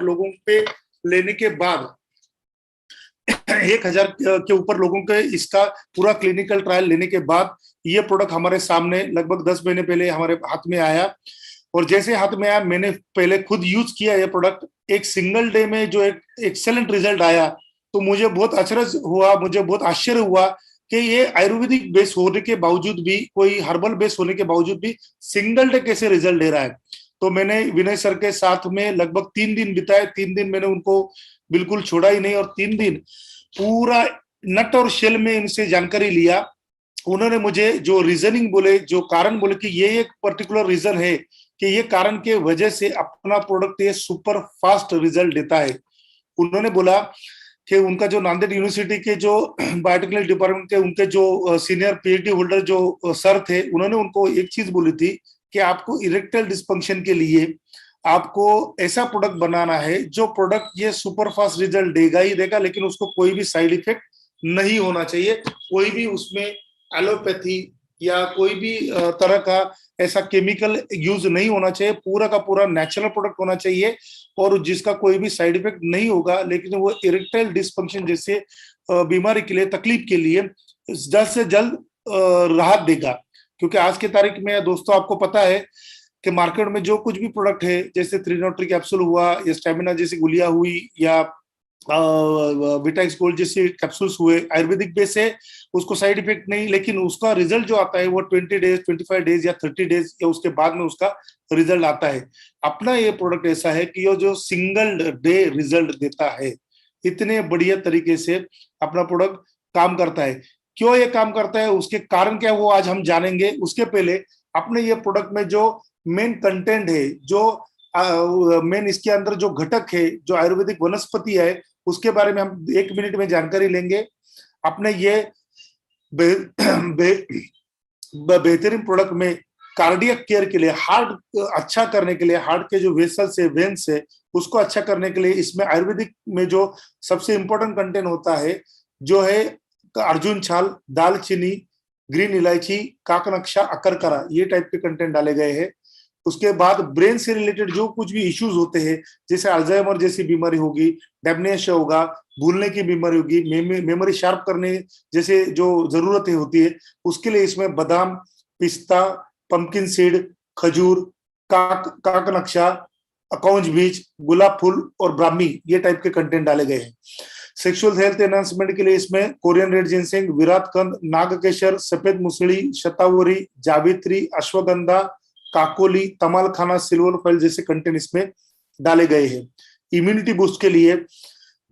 लोगों पे लेने के बाद 1000 के ऊपर लोगों के इसका पूरा क्लिनिकल ट्रायल लेने के बाद ये प्रोडक्ट हमारे सामने लगभग 10 महीने पहले हमारे हाथ में आया। और जैसे हाथ में आया, मैंने पहले खुद यूज किया ये प्रोडक्ट। एक सिंगल डे में जो एक एक्सेलेंट रिजल्ट आया, तो मुझे बहुत अचरज हुआ, मुझे बहुत आश्चर्य हुआ कि ये आयुर्वेदिक बेस होने के बावजूद भी, कोई हर्बल बेस होने के बावजूद भी सिंगल डे कैसे रिजल्ट दे रहा है। तो मैंने विनय सर के साथ में लगभग 3 दिन बिताए। 3 दिन मैंने उनको बिल्कुल छोड़ा ही नहीं, और 3 दिन पूरा नट और शेल में इनसे जानकारी लिया। उन्होंने मुझे जो रीजनिंग बोले, जो कारण बोले कि ये एक पर्टिकुलर रीजन है कि ये कारण के वजह से अपना प्रोडक्ट ये सुपर फास्ट रिजल्ट देता है। उन्होंने बोला कि उनका जो नांदेड़ यूनिवर्सिटी के जो बायोटेक्नोलॉजी डिपार्टमेंट के उनके जो सीनियर पीएचडी होल्डर जो सर थे, उन्होंने उनको एक चीज बोली थी कि आपको इरेक्टाइल डिस्फंक्शन के लिए आपको ऐसा प्रोडक्ट बनाना है जो प्रोडक्ट ये सुपर फास्ट रिजल्ट देगा ही देगा, लेकिन उसको कोई भी साइड इफेक्ट नहीं होना चाहिए, कोई भी उसमें एलोपैथी या कोई भी तरह का ऐसा केमिकल यूज नहीं होना चाहिए, पूरा का पूरा नेचुरल प्रोडक्ट होना चाहिए और जिसका कोई भी साइड इफेक्ट नहीं होगा, लेकिन वो इरेक्टाइल डिस्फंक्शन जैसे बीमारी के लिए, तकलीफ के लिए जल्द से जल्द राहत देगा। क्योंकि आज की तारीख में दोस्तों आपको पता है कि मार्केट में जो कुछ भी प्रोडक्ट है, जैसे थ्रीनोट्री कैप्सूल हुआ या स्टेमिना जैसी गुलिया हुई या विटाक्स गोल्ड जैसे कैप्सूल्स हुए, आयुर्वेदिक बेस है, उसको साइड इफेक्ट नहीं, लेकिन उसका रिजल्ट जो आता है वो 20 डेज 25 डेज या 30 डेज या उसके बाद में उसका रिजल्ट आता है। अपना ये प्रोडक्ट ऐसा है कि ये जो सिंगल डे रिजल्ट देता है, इतने बढ़िया तरीके से अपना प्रोडक्ट काम करता है। क्यों ये काम करता है, उसके कारण क्या वो आज हम जानेंगे। उसके पहले अपने ये प्रोडक्ट में जो मेन कंटेंट है, जो मेन इसके अंदर जो घटक है, जो आयुर्वेदिक वनस्पति है, उसके बारे में हम 1 मिनट में जानकारी लेंगे। अपने ये बेहतरीन प्रोडक्ट में कार्डियक केयर के लिए, हार्ट अच्छा करने के लिए, हार्ट के जो वेसल्स है, वेन्स है, उसको अच्छा करने के लिए इसमें आयुर्वेदिक में जो सबसे इंपॉर्टेंट कंटेंट होता है, जो है अर्जुन छाल, दालचीनी, ग्रीन इलायची, काकनक्षा, अकरकरा, ये टाइप के कंटेंट डाले गए हैं। उसके बाद ब्रेन से रिलेटेड जो कुछ भी इश्यूज होते हैं, जैसे अल्जाइमर जैसी बीमारी होगी, डेमनेशिया होगा, भूलने की बीमारी होगी, मेमोरी शार्प करने जैसे जो जरूरतें होती है, उसके लिए इसमें बादाम, पिस्ता, पंपकिन सीड, खजूर, काकनक्षा, अकौंज बीज, गुलाब फूल और ब्राह्मी, ये टाइप के कंटेंट डाले गए हैं। सेक्सुअल हेल्थ एनहांसमेंट के लिए इसमें कोरियन रेड जिनसेंग, विराट कंद, नागकेशर, सफेद मुसली, शतावरी, जावित्री, अश्वगंधा, काकोली, तमाल खाना, सिल्वर फॉइल जैसे कंटेंट इसमें डाले गए हैं। इम्यूनिटी बूस्ट के लिए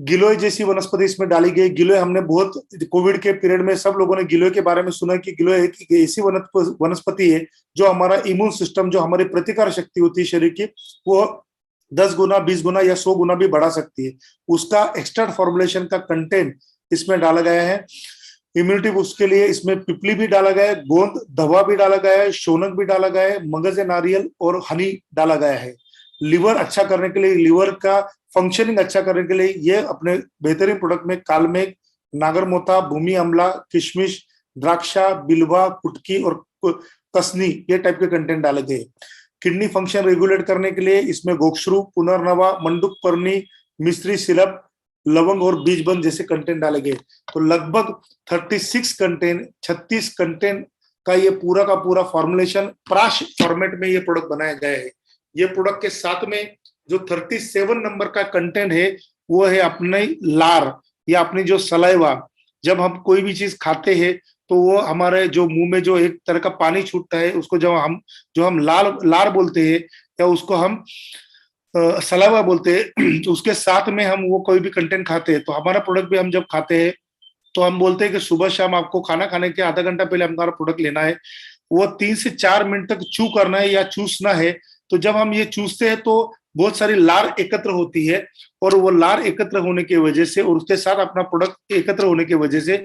गिलोय जैसी वनस्पति इसमें डाली गई। गिलोय हमने बहुत कोविड के पीरियड में सब लोगों ने गिलोय के बारे में सुना कि गिलोय एक ऐसी वनस्पति है जो हमारा इम्यून सिस्टम, जो हमारी प्रतिकार शक्ति होती है शरीर की, वो 10 गुना, 20 गुना या 100 गुना भी बढ़ा सकती है। उसका एक्स्ट्रा फॉर्मुलेशन का कंटेंट इसमें डाला गया है। इम्यूनिटी बूस्ट के लिए इसमें पिपली भी डाला गया है, गोंद धवा भी डाला गया है, शोनक भी डाला गया है, मगज नारियल और हनी डाला गया है। लिवर अच्छा करने के लिए, लिवर का फंक्शनिंग अच्छा करने के लिए ये अपने बेहतरीन प्रोडक्ट में कालमेघ, नागरमोथा, भूमि अमला, किशमिश, द्राक्षा, बिल्वा, कुटकी और कसनी, ये टाइप के कंटेंट डाले गए। किडनी फंक्शन रेगुलेट करने के लिए इसमें गोक्षरू, पुनर्नवा, मंडुक पर्णी, मिश्री सिरप, लवंग और बीजबंद जैसे कंटेंट डाले गए। तो लगभग 36 कंटेंट का ये पूरा का पूरा फॉर्मुलेशन प्राश फॉर्मेट में ये प्रोडक्ट बनाया गया है। ये प्रोडक्ट के साथ में जो 37 नंबर का कंटेंट है, वो है अपने लार या अपनी जो सलाइवा। जब हम कोई भी चीज खाते हैं तो वो हमारे जो मुंह में जो एक तरह का पानी छूटता है, उसको जो हम लार बोलते हैं या उसको हम सलावा बोलते हैं, तो उसके साथ में हम वो कोई भी कंटेंट खाते हैं। तो हमारा प्रोडक्ट भी हम जब खाते हैं तो हम बोलते हैं कि सुबह शाम आपको खाना खाने के आधा घंटा पहले हमारा प्रोडक्ट लेना है, वो 3 से 4 मिनट तक चू करना है या चूसना है। तो जब हम ये चूसते हैं तो बहुत सारी लार एकत्र होती है, और वो लार एकत्र होने की वजह से और उसके साथ अपना प्रोडक्ट एकत्र होने की वजह से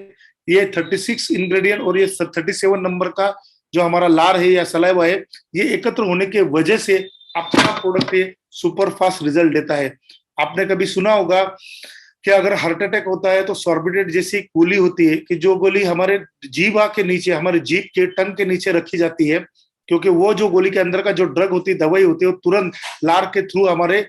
ये 36 इंग्रेडिएंट और ये 37 नंबर का जो हमारा लार है या सलाइवा है, ये एकत्र होने के वजह से अपना प्रोडक्ट ये सुपर फास्ट रिजल्ट देता है। आपने कभी सुना होगा कि अगर हार्ट अटैक होता है तो सॉर्बिडेट जैसी गोली होती है, कि जो गोली हमारे जीवा के नीचे, हमारे जीभ के टंग के नीचे रखी जाती है, क्योंकि वो जो गोली के अंदर का जो ड्रग होती है, दवाई होती है, वो तुरंत लार के थ्रू हमारे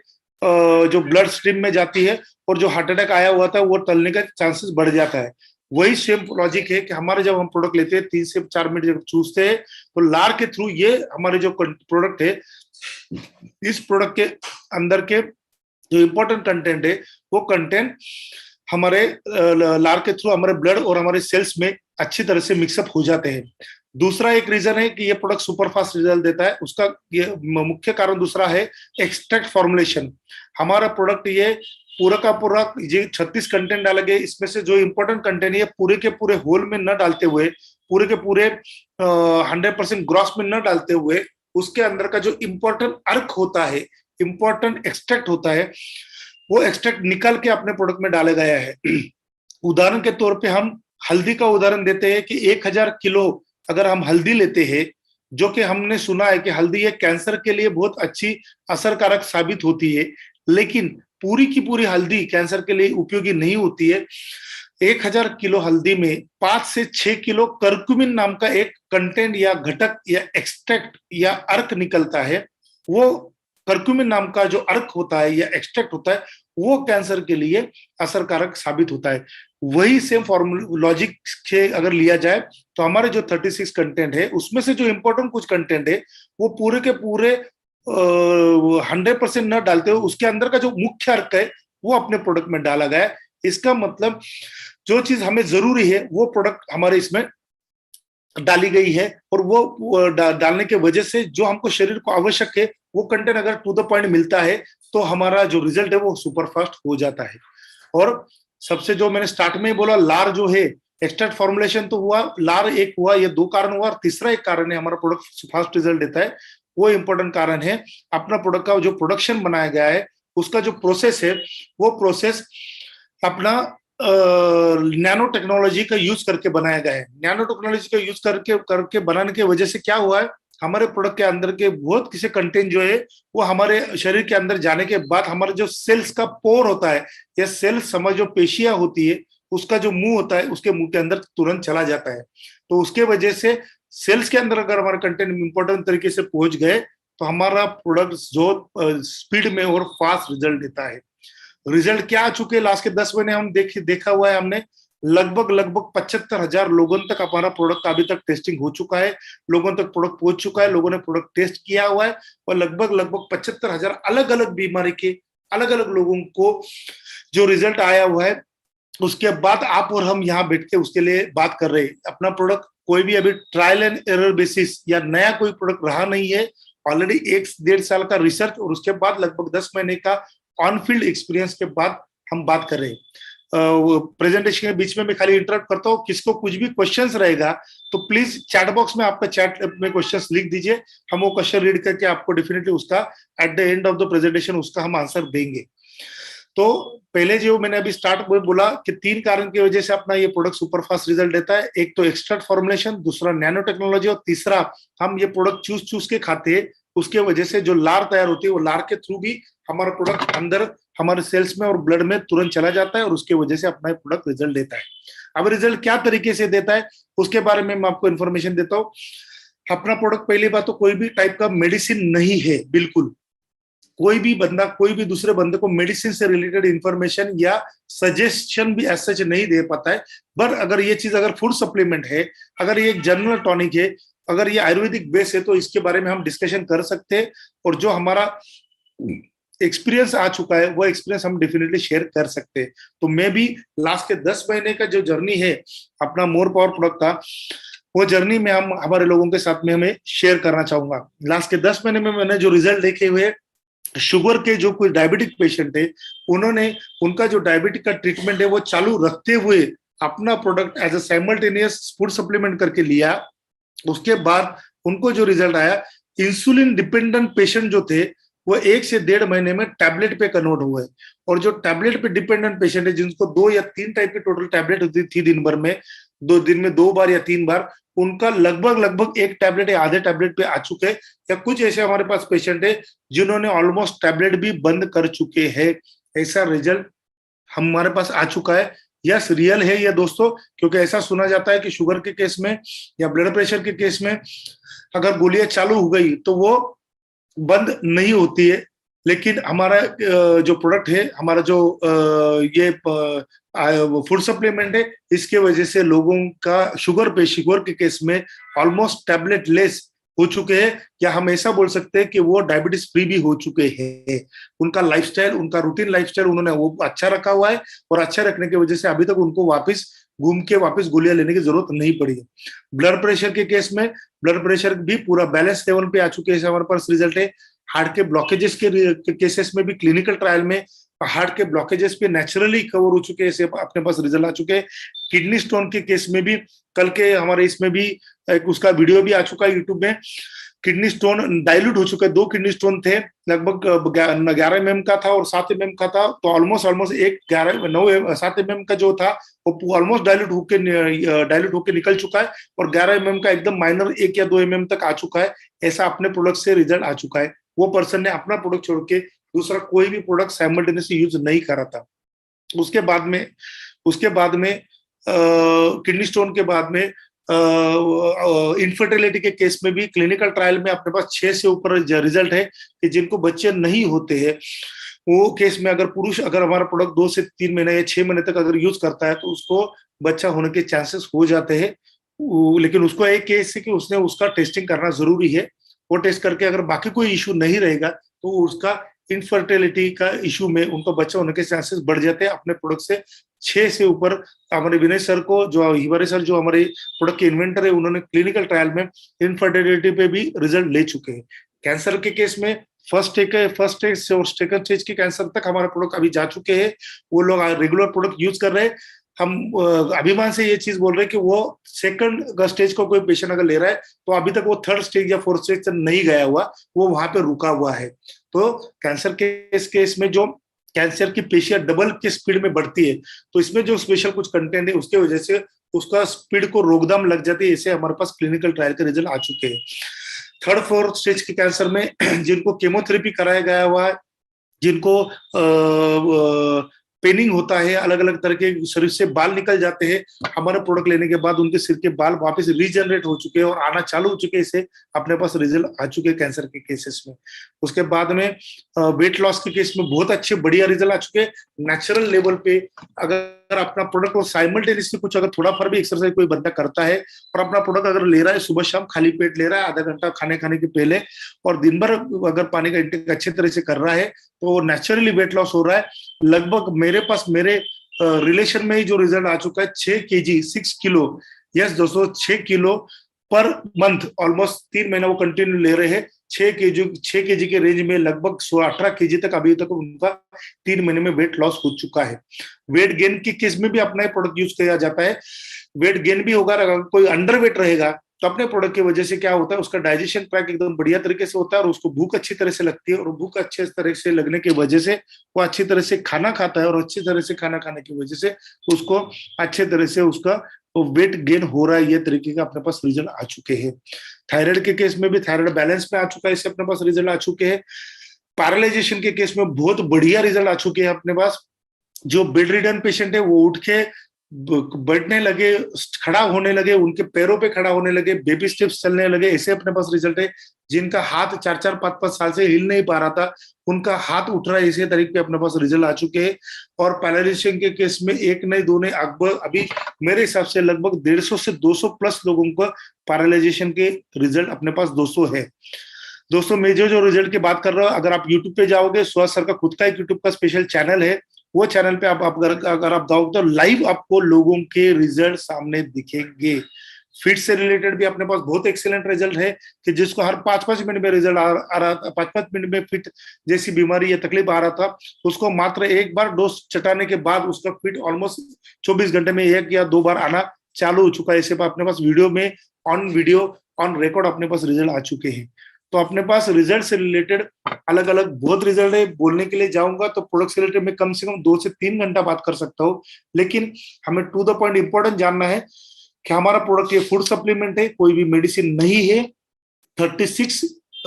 जो ब्लड स्ट्रीम में जाती है और जो हार्ट अटैक आया हुआ था वो टलने का चांसेस बढ़ जाता है। वही सेम लॉजिक है कि हमारे जब हम प्रोडक्ट लेते हैं 3 से 4 मिनट जब चूसते हैं तो लार के थ्रू ये हमारे जो प्रोडक्ट है, इस प्रोडक्ट के अंदर के जो इंपॉर्टेंट कंटेंट है वो कंटेंट हमारे लार के थ्रू हमारे ब्लड और हमारे सेल्स में अच्छी तरह से मिक्सअप हो जाते हैं। दूसरा एक रीजन है कि ये प्रोडक्ट सुपर फास्ट रिजल्ट देता है, उसका ये मुख्य कारण दूसरा है एक्सट्रैक्ट फॉर्मुलेशन। हमारा प्रोडक्ट ये पूरा का पूरा ये 36 कंटेंट डाले गए, इसमें से जो इंपॉर्टेंट कंटेंट है पूरे के पूरे होल में न डालते हुए, पूरे के पूरे 100% ग्रॉस में न डालते हुए, उसके अंदर का जो इंपॉर्टेंट अर्क होता है, इंपॉर्टेंट एक्सट्रैक्ट होता है, वो एक्सट्रैक्ट निकाल के अपने प्रोडक्ट में डाला गया है। उदाहरण के तौर पे हम हल्दी का उदाहरण देते हैं कि 1000 किलो अगर हम हल्दी लेते हैं, जो कि हमने सुना है कि हल्दी एक कैंसर के लिए बहुत अच्छी असरकारक साबित होती है, लेकिन पूरी की पूरी हल्दी कैंसर के लिए उपयोगी नहीं होती है। 1000 किलो हल्दी में 5 से 6 किलो कर्क्यूमिन नाम का एक कंटेंट या घटक या एक्सट्रैक्ट या अर्क निकलता है। वो कर्क्यूमिन नाम का जो अर्क होता है या एक्सट्रैक्ट होता है वो कैंसर के लिए असरकारक साबित होता है। वही सेम फॉर्मूला लॉजिक से अगर लिया जाए तो हमारे जो 36 कंटेंट है उसमें से जो इंपॉर्टेंट कुछ कंटेंट है वो पूरे के पूरे 100% न डालते हुए उसके अंदर का जो मुख्य अर्क है वो अपने प्रोडक्ट में डाला गया है। इसका मतलब जो चीज हमें जरूरी है वो प्रोडक्ट हमारे इसमें डाली गई है, और वो डालने के वजह से जो हमको शरीर को आवश्यक है वो कंटेंट अगर टू द पॉइंट मिलता है तो हमारा जो रिजल्ट है वो सुपर फास्ट हो जाता है। और सबसे जो मैंने स्टार्ट में ही बोला, लार जो है एक्सट्रैक्ट फॉर्मुलेशन तो हुआ, लार एक हुआ, ये 2 कारण हुआ, और तीसरा एक कारण है हमारा प्रोडक्ट फास्ट रिजल्ट देता है, वो इंपॉर्टेंट कारण है अपना प्रोडक्ट का जो प्रोडक्शन बनाया गया है उसका जो प्रोसेस है वो प्रोसेस अपना नैनो टेक्नोलॉजी का यूज करके बनाया गया है। नैनो टेक्नोलॉजी का यूज करके बनाने की वजह से क्या हुआ है, हमारे प्रोडक्ट के अंदर के बहुत किसी कंटेंट जो है वो हमारे शरीर के अंदर जाने के बाद हमारे जो सेल्स का पोर होता है या सेल्स हमारी जो पेशियां होती है उसका जो मुंह होता है उसके मुंह के अंदर तुरंत चला जाता है। तो उसके वजह से सेल्स के अंदर अगर हमारे कंटेंट इंपॉर्टेंट तरीके से पहुंच गए तो हमारा प्रोडक्ट जो स्पीड में और फास्ट रिजल्ट देता है। रिजल्ट क्या आ चुके लास्ट के 10 महीने हम देखा हुआ है हमने, लगभग 75,000 लोगों तक हमारा प्रोडक्ट अभी तक टेस्टिंग हो चुका है, लोगों तक प्रोडक्ट पहुंच चुका है, लोगों ने प्रोडक्ट टेस्ट किया हुआ है, और लगभग 75,000 अलग अलग बीमारी के अलग अलग लोगों को जो रिजल्ट आया हुआ है। उसके बाद आप और हम यहाँ बैठ के उसके लिए बात कर रहे हैं। अपना प्रोडक्ट कोई भी अभी ट्रायल एंड एरर बेसिस या नया कोई प्रोडक्ट रहा नहीं है, ऑलरेडी 1-1.5 साल का रिसर्च और उसके बाद लगभग 10 महीने का ऑन फील्ड एक्सपीरियंस के बाद हम बात कर रहे हैं। प्रेजेंटेशन के बीच में मैं खाली इंटरप्ट करता हूँ, किसको कुछ भी क्वेश्चंस रहेगा तो प्लीज चैट बॉक्स में आपका चैट में क्वेश्चंस लिख दीजिए, हम वो क्वेश्चन रीड करके आपको डेफिनेटली उसका at the end of the presentation उसका हम आंसर देंगे। तो पहले जो मैंने अभी स्टार्ट में बोला कि 3 कारण की वजह से अपना ये प्रोडक्ट सुपर फास्ट रिजल्ट देता है, एक तो एक्सट्रैक्ट फॉर्मुलेशन, दूसरा नैनो टेक्नोलॉजी, और तीसरा हम ये प्रोडक्ट चूस के खाते हैं, उसके वजह से जो लार तैयार होती है वो लार के थ्रू भी हमारा प्रोडक्ट अंदर हमारे सेल्स में और ब्लड में तुरंत चला जाता है और उसके वजह से अपना प्रोडक्ट रिजल्ट देता है। अब रिजल्ट क्या तरीके से देता है उसके बारे में मैं आपको इन्फॉर्मेशन देता हूँ। अपना प्रोडक्ट पहली बात तो कोई भी टाइप का मेडिसिन नहीं है, बिल्कुल कोई भी बंदा कोई भी दूसरे बंदे को मेडिसिन से रिलेटेड इंफॉर्मेशन या सजेशन भी ऐसा नहीं दे पाता है। पर अगर ये चीज अगर फूड सप्लीमेंट है, अगर ये एक जनरल टॉनिक है, अगर ये आयुर्वेदिक बेस है तो इसके बारे में हम डिस्कशन कर सकते हैं, और जो हमारा एक्सपीरियंस आ चुका है वो एक्सपीरियंस हम डेफिनेटली शेयर कर सकते हैं। तो मैं भी लास्ट के 10 महीने का जो जर्नी है अपना मोर पावर प्रोडक्ट का, वो जर्नी में हम हमारे लोगों के साथ में हमें शेयर करना चाहूंगा। लास्ट के 10 महीने में मैंने जो रिजल्ट देखे हुए, शुगर के जो कोई डायबिटिक पेशेंट है उन्होंने उनका जो डायबिटिक का ट्रीटमेंट है वो चालू रखते हुए अपना product as a simultaneous food supplement करके लिया। उसके बाद उनको जो रिजल्ट आया, इंसुलिन डिपेंडेंट पेशेंट जो थे वो 1 से 1.5 महीने में टैबलेट पे कन्वर्ट हुए, और जो टैबलेट पे डिपेंडेंट पेशेंट है जिनको 2 या 3 टाइप की टोटल टैबलेट होती थी दिन भर में, 2 दिन में 2 बार या 3 बार, उनका लगभग 1 टैबलेट या आधे टैबलेट पे आ चुके हैं, या कुछ ऐसे हमारे पास पेशेंट है जिन्होंने ऑलमोस्ट टैबलेट भी बंद कर चुके हैं। ऐसा रिजल्ट हमारे पास आ चुका है। यस, रियल है ये दोस्तों, क्योंकि ऐसा सुना जाता है कि शुगर के केस में या ब्लड प्रेशर के केस में अगर गोलियां चालू हो गई तो वो बंद नहीं होती है, लेकिन हमारा जो प्रोडक्ट है, हमारा जो ये फूड सप्लीमेंट है, इसके वजह से लोगों का शुगर के केस में ऑलमोस्ट टैबलेट लेस हो चुके हैं, या हम ऐसा बोल सकते हैं कि वो डायबिटीज फ्री भी हो चुके हैं। उनका लाइफस्टाइल, उनका रूटीन लाइफस्टाइल उन्होंने वो अच्छा रखा हुआ है, और अच्छा रखने की वजह से अभी तक उनको वापस घूम के वापस गोलियां लेने की जरूरत नहीं पड़ी है। ब्लड प्रेशर के केस में ब्लड प्रेशर भी पूरा बैलेंस लेवल पे आ चुके हैं, हमारे पास रिजल्ट है। हार्ट के ब्लॉकेजेस के केसेस में भी क्लिनिकल ट्रायल में हार्ट के ब्लॉकेजेस पे नेचुरली कवर हो चुके हैं, अपने पास रिजल्ट आ चुके हैं। किडनी स्टोन के केस में भी कल के हमारे इसमें भी एक उसका वीडियो भी आ चुका है यूट्यूब में। किडनी स्टोन डाइल्यूट हो चुका है, 2 किडनी स्टोन थे, लगभग 11 mm का था और 7 mm का था, तो ऑलमोस्ट एक 7 mm का जो था वो ऑलमोस्ट डाइल्यूट होके निकल चुका है, और 11 mm का एकदम माइनर 1 या 2 mm तक आ चुका है। ऐसा अपने प्रोडक्ट से रिजल्ट आ चुका है। वो पर्सन ने अपना प्रोडक्ट छोड़ के दूसरा कोई भी प्रोडक्ट साइमल्टेनियसली यूज नहीं करा था। उसके बाद में किडनी स्टोन के बाद में इनफर्टिलिटी के केस में भी क्लिनिकल ट्रायल में अपने पास 6 से ऊपर रिजल्ट है कि जिनको बच्चे नहीं होते हैं, वो केस में अगर पुरुष अगर हमारा प्रोडक्ट 2 से 3 महीने या 6 महीने तक अगर यूज करता है तो उसको बच्चा होने के चांसेस हो जाते हैं। लेकिन उसको एक केस है कि उसने उसका टेस्टिंग करना जरूरी है। वो टेस्ट करके अगर बाकी कोई इशू नहीं रहेगा तो उसका इनफर्टिलिटी का इशू में उनको बच्चा होने के चांसेस बढ़ जाते हैं। अपने प्रोडक्ट से 6 से ऊपर हमारे विनय सर को, जो हिवारे सर जो हमारे प्रोडक्ट के इन्वेंटर है, उन्होंने क्लिनिकल ट्रायल में इनफर्टिलिटी पे भी रिजल्ट ले चुके हैं। कैंसर के केस में फर्स्ट स्टेज और सेकंड स्टेज के कैंसर तक हमारे प्रोडक्ट अभी जा चुके हैं। वो लोग रेगुलर प्रोडक्ट यूज कर रहे हैं। हम अभिमान से ये चीज बोल रहे हैं कि वो सेकंड स्टेज को कोई पेशेंट अगर ले रहा है तो अभी तक वो थर्ड स्टेज या फोर्थ स्टेज तक नहीं गया हुआ, वो वहां पे रुका हुआ है। तो कैंसर केस में जो कैंसर की पेशियां डबल के स्पीड में बढ़ती है, तो इसमें जो स्पेशल कुछ कंटेंट है उसके वजह से उसका स्पीड को रोकथाम लग जाती है। ऐसे हमारे पास क्लिनिकल ट्रायल के रिजल्ट आ चुके हैं। थर्ड फोर्थ स्टेज के कैंसर में जिनको केमोथेरेपी कराया गया हुआ है, जिनको पेनिंग होता है, अलग अलग तरह के शरीर से बाल निकल जाते हैं, हमारे प्रोडक्ट लेने के बाद उनके सिर के बाल वापस रीजनरेट हो चुके हैं और आना चालू हो चुके हैं। इसे अपने पास रिजल्ट आ चुके हैं कैंसर के केसेस में। उसके बाद में वेट लॉस के केस में बहुत अच्छे बढ़िया रिजल्ट आ चुके हैं नेचुरल लेवल पे। अगर अपना प्रोडक्ट को साइमल्टेनियसली कुछ अगर थोड़ा फर भी एक्सरसाइज कोई बंदा करता है और अपना प्रोडक्ट अगर ले रहा है, सुबह शाम खाली पेट ले रहा है, आधा घंटा खाने के पहले, और दिन भर अगर पानी का इंटेक अच्छे तरह से कर रहा है, तो नेचुरली वेट लॉस हो रहा है। लगभग मेरे पास मेरे रिलेशन में ही जो रिजल्ट आ चुका है 6 kg 6 किलो, यस दोस्तों 6 किलो पर मंथ, ऑलमोस्ट 3 महीना वो कंटिन्यू ले रहे हैं। 6 केजी के रेंज में लगभग 18 केजी तक अभी तक उनका 3 महीने में वेट लॉस हो चुका है। वेट गेन के केस में भी अपना प्रोडक्ट यूज किया जाता है। वेट गेन भी होगा, अगर कोई अंडर वेट रहेगा तो अपने प्रोडक्ट की वजह से क्या होता है, उसका डाइजेशन ट्रैक एकदम बढ़िया तरीके से होता है और उसको भूख अच्छी तरह से लगती है, और भूख अच्छे तरह से लगने की वजह से वो अच्छी तरह से खाना खाता है, और अच्छी तरह से खाना खाने की वजह से उसको अच्छे तरह से उसका वेट गेन हो रहा है। ये तरीके का अपने पास रिजल्ट आ चुके हैं। थायराइड के केस में भी थायराइड बैलेंस में आ चुका है, इससे अपने पास रिजल्ट आ चुके हैं। पैरालाइजेशन के केस में बहुत बढ़िया रिजल्ट आ चुके हैं अपने पास। जो बेड रिडन पेशेंट है वो उठ के बैठने लगे, खड़ा होने लगे, उनके पैरों पे खड़ा होने लगे, बेबी स्टेप्स चलने लगे, ऐसे अपने पास रिजल्ट है। जिनका हाथ 4-4 5-5 साल से हिल नहीं पा रहा था, उनका हाथ उठ रहा है, इसी तरीके अपने पास रिजल्ट आ चुके हैं। और पैरालिसिस के केस में एक नहीं दो नहीं, अभी मेरे हिसाब से लगभग 150 से 200 प्लस लोगों को पैरालाइजेशन के रिजल्ट अपने पास 200 है। दोस्तों मैं जो रिजल्ट की बात कर रहा हूँ, अगर आप यूट्यूब पे जाओगे, सुहास सर का खुद का एक यूट्यूब का स्पेशल चैनल है, वो चैनल पे आप अगर आप जाओगे तो लाइव आपको लोगों के रिजल्ट सामने दिखेंगे। फिट से रिलेटेड भी अपने पास बहुत एक्सीलेंट रिजल्ट है कि जिसको हर 5-5 मिनट में रिजल्ट आ रहा था, 5-5 मिनट में फिट जैसी बीमारी या तकलीफ आ रहा था, उसको मात्र एक बार डोज चटाने के बाद उसका फिट ऑलमोस्ट 24 घंटे में 1 या 2 बार आना चालू हो चुका है। इसे अपने पास वीडियो ऑन रिकॉर्ड अपने पास रिजल्ट आ चुके हैं। तो अपने पास रिजल्ट से रिलेटेड अलग अलग बहुत रिजल्ट है। बोलने के लिए जाऊंगा तो प्रोडक्ट से रिलेटेड में कम से कम 2 से 3 घंटा बात कर सकता हूँ, लेकिन हमें टू द पॉइंट इंपॉर्टेंट जानना है कि हमारा प्रोडक्ट ये फूड सप्लीमेंट है, कोई भी मेडिसिन नहीं है। 36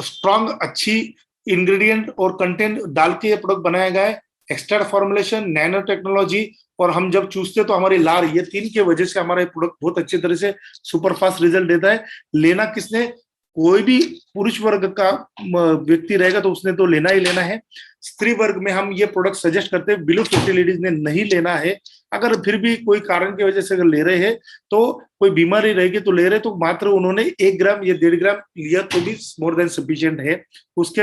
स्ट्रॉन्ग अच्छी इंग्रेडिएंट और कंटेंट डाल के ये प्रोडक्ट बनाया गया है। एक्स्ट्रा फॉर्मुलेशन, नैनो टेक्नोलॉजी, और हम जब चूसते तो हमारी लार, ये 3 की वजह से हमारा ये प्रोडक्ट बहुत अच्छी तरह से सुपर फास्ट रिजल्ट देता है। लेना किसने, कोई भी पुरुष वर्ग का व्यक्ति रहेगा तो उसने तो लेना ही लेना है। स्त्री वर्ग में हम ये प्रोडक्ट सजेस्ट करते हैं, बिलो 50 लेडीज ने नहीं लेना है। अगर फिर भी कोई कारण की वजह से अगर ले रहे हैं, तो कोई बीमारी रहेगी तो ले रहे, तो मात्र उन्होंने 1 ग्राम या 1.5 ग्राम लिया तो भी मोर देन सफिशिएंट है। उसके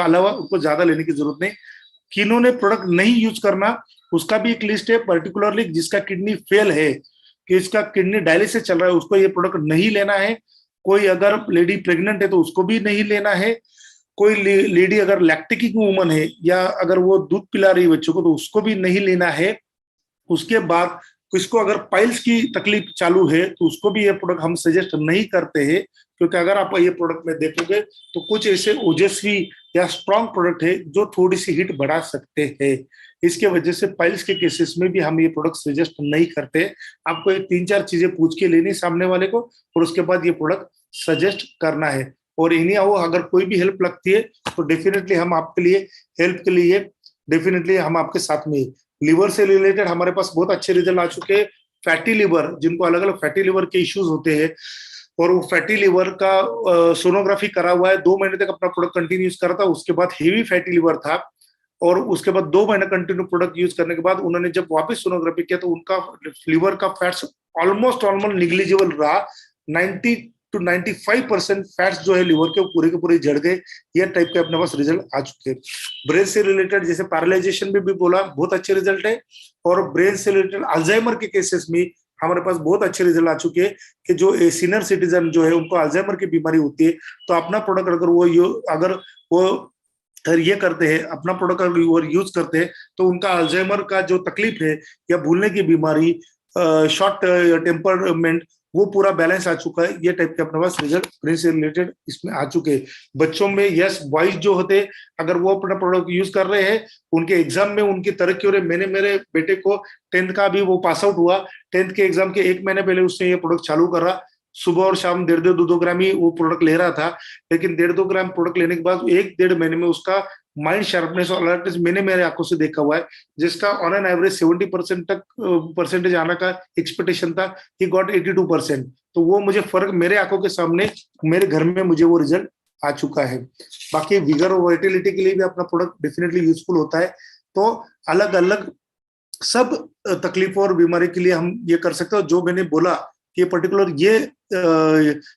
अलावा उनको ज्यादा लेने की जरूरत नहीं। किन्होंने प्रोडक्ट नहीं यूज करना, उसका भी एक लिस्ट है, पर्टिकुलरली जिसका किडनी फेल है, कि इसका किडनी डायलिसिस चल रहा है, उसको ये प्रोडक्ट नहीं लेना है। कोई अगर लेडी प्रेग्नेंट है तो उसको भी नहीं लेना है। कोई लेडी अगर लैक्टिक वूमन है, या अगर वो दूध पिला रही है बच्चों को, तो उसको भी नहीं लेना है। उसके बाद किसको अगर पाइल्स की तकलीफ चालू है तो उसको भी ये प्रोडक्ट हम सजेस्ट नहीं करते हैं, क्योंकि अगर आप ये प्रोडक्ट में देखोगे तो कुछ ऐसे ओजस्वी या स्ट्रॉन्ग प्रोडक्ट है जो थोड़ी सी हीट बढ़ा सकते हैं। इसके वजह से पाइल्स के केसेस में भी हम ये प्रोडक्ट सजेस्ट नहीं करते। आपको ये 3-4 चीजें पूछ के लेनी सामने वाले को, और उसके बाद ये प्रोडक्ट सजेस्ट करना है। और इन्हीं अगर कोई भी हेल्प लगती है तो डेफिनेटली हम आपके लिए हेल्प के लिए डेफिनेटली हम आपके साथ में। लिवर से रिलेटेड हमारे पास बहुत अच्छे रिजल्ट आ चुके हैं। फैटी लिवर, जिनको अलग अलग फैटी लिवर के इश्यूज होते हैं, और वो फैटी लिवर का सोनोग्राफी करा हुआ है, 2 महीने तक अपना प्रोडक्ट कंटिन्यू यूज करा था। उसके बाद हेवी फैटी लिवर था, और उसके बाद 2 महीने कंटिन्यू प्रोडक्ट यूज करने के बाद उन्होंने जब वापस सोनोग्राफी किया तो उनका लिवर का फैट्स ऑलमोस्ट निग्लिजिबल रहा। 90 to 95% फैट्स जो है लिवर के पूरे जड़ गए। ये टाइप के अपने पास रिजल्ट आ चुके हैं। ब्रेन से रिलेटेड जैसे पैरालाइजेशन में भी बोला, बहुत अच्छे रिजल्ट है। और ब्रेन से रिलेटेड अल्जाइमर के केसेस में हमारे पास बहुत अच्छे रिजल्ट आ चुके हैं, कि जो सीनियर सिटीजन जो है उनको अल्जाइमर की बीमारी होती है, तो अपना प्रोडक्ट अगर वो ये करते हैं, अपना प्रोडक्ट अगर यूज करते हैं, तो उनका अल्जाइमर का जो तकलीफ है या भूलने की बीमारी, शॉर्ट टेम्परमेंट, वो पूरा बैलेंस आ चुका है। ये टाइप के अपने पास रिजल्ट ब्रेन से रिलेटेड इसमें आ चुके हैं। बच्चों में यस बॉयज जो होते हैं, अगर वो अपना प्रोडक्ट यूज कर रहे हैं, उनके एग्जाम में उनकी तरक्की हो रही है। मैंने मेरे बेटे को 10th का भी वो पास आउट हुआ, 10th के एग्जाम के 1 महीने पहले उसने ये प्रोडक्ट चालू करा। सुबह और शाम 1.5-2 ग्राम ही वो प्रोडक्ट ले रहा था, लेकिन 1.5-2 ग्राम प्रोडक्ट लेने के बाद 1-1.5 महीने में उसका माइंड शार्पनेस और अलर्टनेस मैंने मेरे आंखों से देखा हुआ है, जिसका ऑन एन एवरेज 70% तक परसेंटेज आने का एक्सपेक्टेशन था, ही गॉट 82%। तो वो मुझे फर्क मेरे आंखों के सामने मेरे घर में मुझे वो रिजल्ट आ चुका है। बाकी विगर और वर्टिलिटी के लिए भी अपना प्रोडक्ट डेफिनेटली यूजफुल होता है। तो अलग अलग सब तकलीफों और बीमारी के लिए हम ये कर सकते हैं। जो मैंने बोला कि पर्टिकुलर ये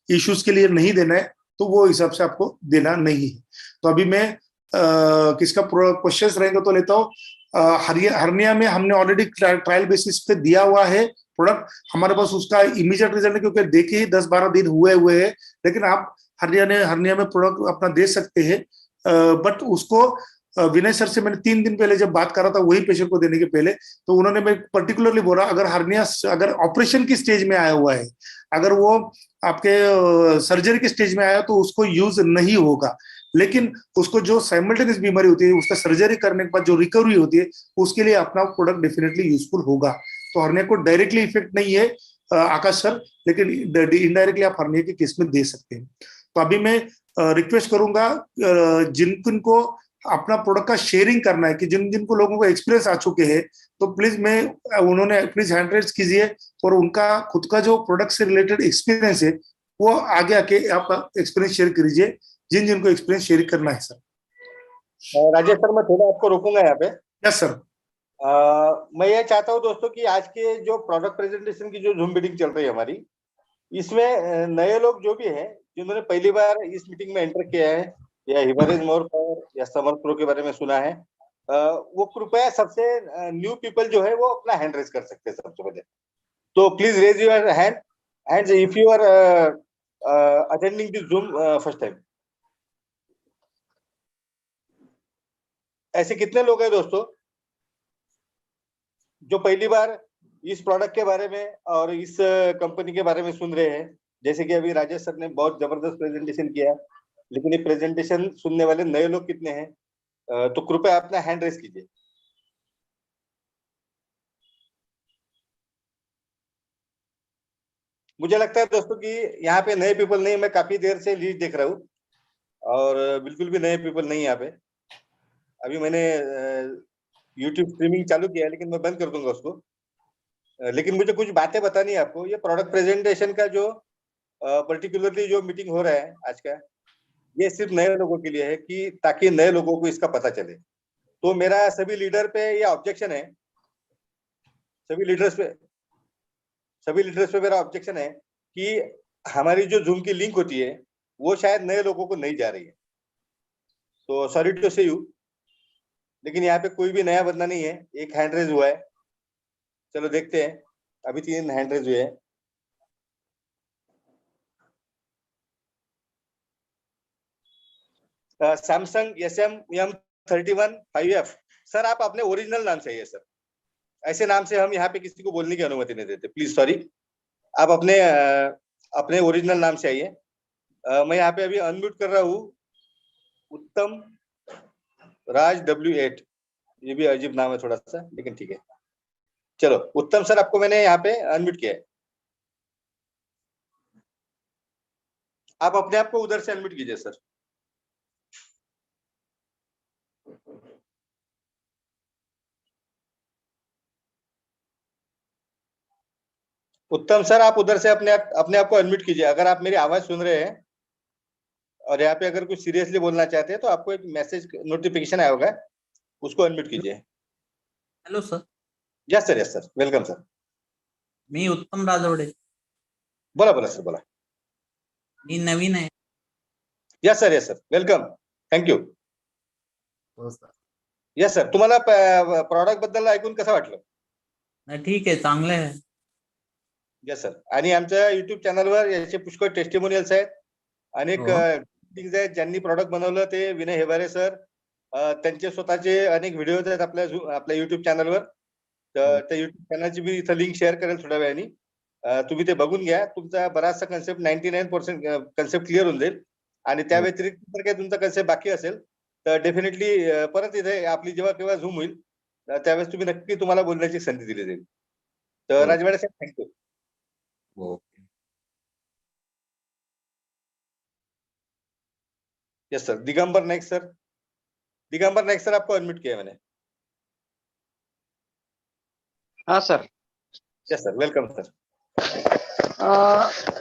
इश्यूज के लिए नहीं देना है, तो वो हिसाब से आपको देना नहीं है। तो अभी मैं किसका क्वेश्चंस रहेंगे तो लेता हूँ। हर्निया में हमने ऑलरेडी ट्रायल बेसिस पे दिया हुआ है प्रोडक्ट। हमारे पास उसका इमीडिएट रिजल्ट है, क्योंकि देखे ही 10-12 दिन हुए हैं। लेकिन आप हर्निया में प्रोडक्ट अपना दे सकते हैं, बट उसको विनय सर से मैंने 3 दिन पहले जब बात कर रहा था वही पेशेंट को देने के पहले, तो उन्होंने मैं पर्टिकुलरली बोला, अगर हर्निया अगर ऑपरेशन की स्टेज में आया हुआ है, अगर वो आपके सर्जरी के स्टेज में आया, तो उसको यूज नहीं होगा। लेकिन उसको जो साइमल्टेनियस बीमारी होती है, उसका सर्जरी करने के बाद जो रिकवरी होती है, उसके लिए अपना प्रोडक्ट डेफिनेटली यूजफुल होगा। तो हर्निया को डायरेक्टली इफेक्ट नहीं है आकाश सर, लेकिन इनडायरेक्टली आप हर्निया के केस में दे सकते हैं। तो अभी मैं रिक्वेस्ट करूंगा जिनको अपना प्रोडक्ट का शेयरिंग करना है, कि जिनको लोगों को एक्सपीरियंस आ चुके हैं, तो प्लीज उन्होंने प्लीज हैंड रेज कीजिए, और उनका खुद का जो प्रोडक्ट से रिलेटेड एक्सपीरियंस है वो आगे आके आप एक्सपीरियंस शेयर कीजिए, जिनको एक्सपीरियंस शेयर करना है सर। राजेश सर, मैं थोड़ा आपको रोकूंगा यहाँ पे। Yes sir. मैं ये चाहता हूँ दोस्तों कि आज के जो प्रोडक्ट प्रेजेंटेशन की जो जूम मीटिंग चल रही है हमारी, इसमें नए लोग जो भी हैं, जिन्होंने पहली बार इस मीटिंग में एंटर किया है, या हिमालय मोर पावर या समर प्रो के बारे में सुना है, वो कृपया सबसे न्यू पीपल जो है वो अपना हैंड रेज कर सकते हैं सबसे पहले। तो please raise your hand if you are attending this zoom first time. ऐसे कितने लोग हैं दोस्तों जो पहली बार इस प्रोडक्ट के बारे में और इस कंपनी के बारे में सुन रहे हैं? जैसे कि अभी राजेश सर ने बहुत जबरदस्त प्रेजेंटेशन किया, लेकिन ये प्रेजेंटेशन सुनने वाले नए लोग कितने हैं? तो कृपया अपना हैंड रेस कीजिए। मुझे लगता है दोस्तों कि यहाँ पे नए पीपल नहीं, मैं काफी देर से लीड देख रहा हूँ और बिल्कुल भी नए पीपल नहीं यहाँ पे। अभी मैंने यूट्यूब स्ट्रीमिंग चालू किया है, लेकिन मैं बंद कर दूंगा उसको। लेकिन मुझे कुछ बातें बतानी है आपको। ये प्रोडक्ट प्रेजेंटेशन का जो पर्टिकुलरली जो मीटिंग हो रहा है आज का, ये सिर्फ नए लोगों के लिए है कि ताकि नए लोगों को इसका पता चले। तो मेरा सभी लीडर पे ये ऑब्जेक्शन है, सभी लीडर्स पे मेरा ऑब्जेक्शन है कि हमारी जो जूम की लिंक होती है वो शायद नए लोगों को नहीं जा रही है। तो सॉरी टू से यू, लेकिन यहाँ पे कोई भी नया बंदा नहीं है। एक हैंड रेज हुआ है, चलो देखते हैं। अभी 3 हैंड रेज हुए हैं। Samsung SM-M31 5F। सर आप अपने ओरिजिनल नाम से आइए सर, ऐसे नाम से हम यहाँ पे किसी को बोलने की अनुमति नहीं देते, प्लीज सॉरी। आप अपने ओरिजिनल नाम से आइए। मैं यहाँ पे अभी अनम्यूट कर रहा हूँ उत्तम राज W8। ये भी अजीब नाम है थोड़ा सा, लेकिन ठीक है। चलो उत्तम सर, आपको मैंने यहाँ पे अनम्यूट किया है, आप अपने आप को उधर से अनम्यूट कीजिए सर। उत्तम सर, आप उधर से अपने आप को अनम्यूट कीजिए। अगर आप मेरी आवाज सुन रहे हैं और यहाँ पे अगर कुछ सीरियसली बोलना चाहते हैं तो आपको एक मैसेज नोटिफिकेशन आया होगा, उसको अनम्यूट कीजिए। Hello sir, yes sir, welcome sir. मी उत्तम राजवडे. बोला सर, बोला। मी नवीन आहे. Yes sir, welcome, thank you. हो सर. यस सर, तुम्हाला प्रॉडक्ट बद्दल ऐकून कसं वाटलं? नाही, ठीक आहे, चांगलं आहे. यस सर, आणि आमच्या युट्यूब चॅनलवर याचे पुष्कळ टेस्टिमोनियल्स आहेत, अनेक हो. मीटिंग्स आहेत. ज्यांनी प्रॉडक्ट बनवलं ते विनय हेबारे सर, त्यांचे स्वतःचे अनेक व्हिडिओज आहेत आपल्या युट्यूब चॅनलवर. तर त्या युट्यूब चॅनलची मी इथं लिंक शेअर करेल थोड्या वेळाने. तुम्ही ते बघून घ्या. तुमचा बराचसा कन्सेप्ट 99% कन्सेप्ट क्लिअर होऊन जाईल. आणि त्या व्यतिरिक्त जर काही तुमचा कन्सेप्ट बाकी असेल तर डेफिनेटली परत इथे आपली जेव्हा केव्हा झूम होईल त्यावेळेस तुम्ही नक्की तुम्हाला बोलण्याची संधी दिली जाईल. तर राजवाडे साहेब, thank you. Okay. Yes sir, Digambar Naik sir, आपको अनम्यूट किया मैंने. हाँ sir. Yes sir, welcome sir.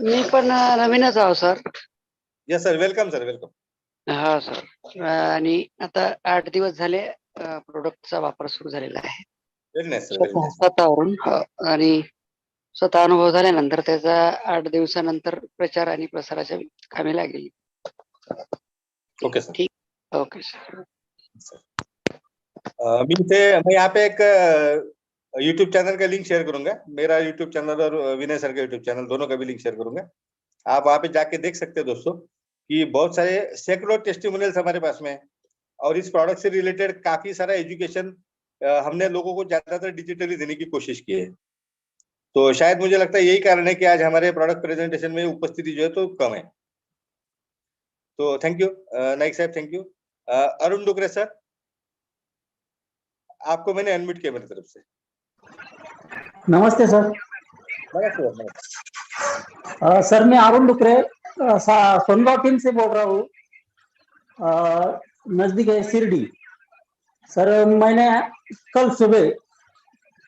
मी पण नवीनच आहो sir. Yes sir, welcome sir, welcome. हा सर. आणि आता 8 दिवस झाले प्रोडक्टचा वापर सुरू झालेला आहे. Very nice sir, very nice. स्वतःवरून. आणि स्वतः अनुभव झाल्यानंतर त्याचा 8 दिवसानंतर प्रचार आणि प्रसाराच्या कामी लागेल. Okay sir. ठीक. Okay sir. मैं यहाँ पे एक यूट्यूब चैनल का लिंक शेयर करूंगा. मेरा यूट्यूब चैनल और विनय सर का यूट्यूब चैनल दोनों का भी लिंक शेयर करूंगा. आप वहाँ पे जाके देख सकते हैं दोस्तों कि बहुत सारे सैकड़ों टेस्टिमोनियल्स हमारे पास में है और इस प्रोडक्ट से रिलेटेड काफी सारा एजुकेशन हमने लोगों को ज्यादातर डिजिटली देने की कोशिश की है. तो शायद मुझे लगता है यही कारण है कि आज हमारे प्रोडक्ट प्रेजेंटेशन में उपस्थिति जो है तो कम है. तो थैंक यू नाइक साहब, thank you. Arun Dukre sir, आपको मैंने अनम्यूट किया मेरी तरफ से. नमस्ते सर. नमस्ते. सर मैं अरुण डुकरे सोनगांव टीम से बोल रहा हूँ, नजदीक है शिरडी. सर मैंने कल सुबह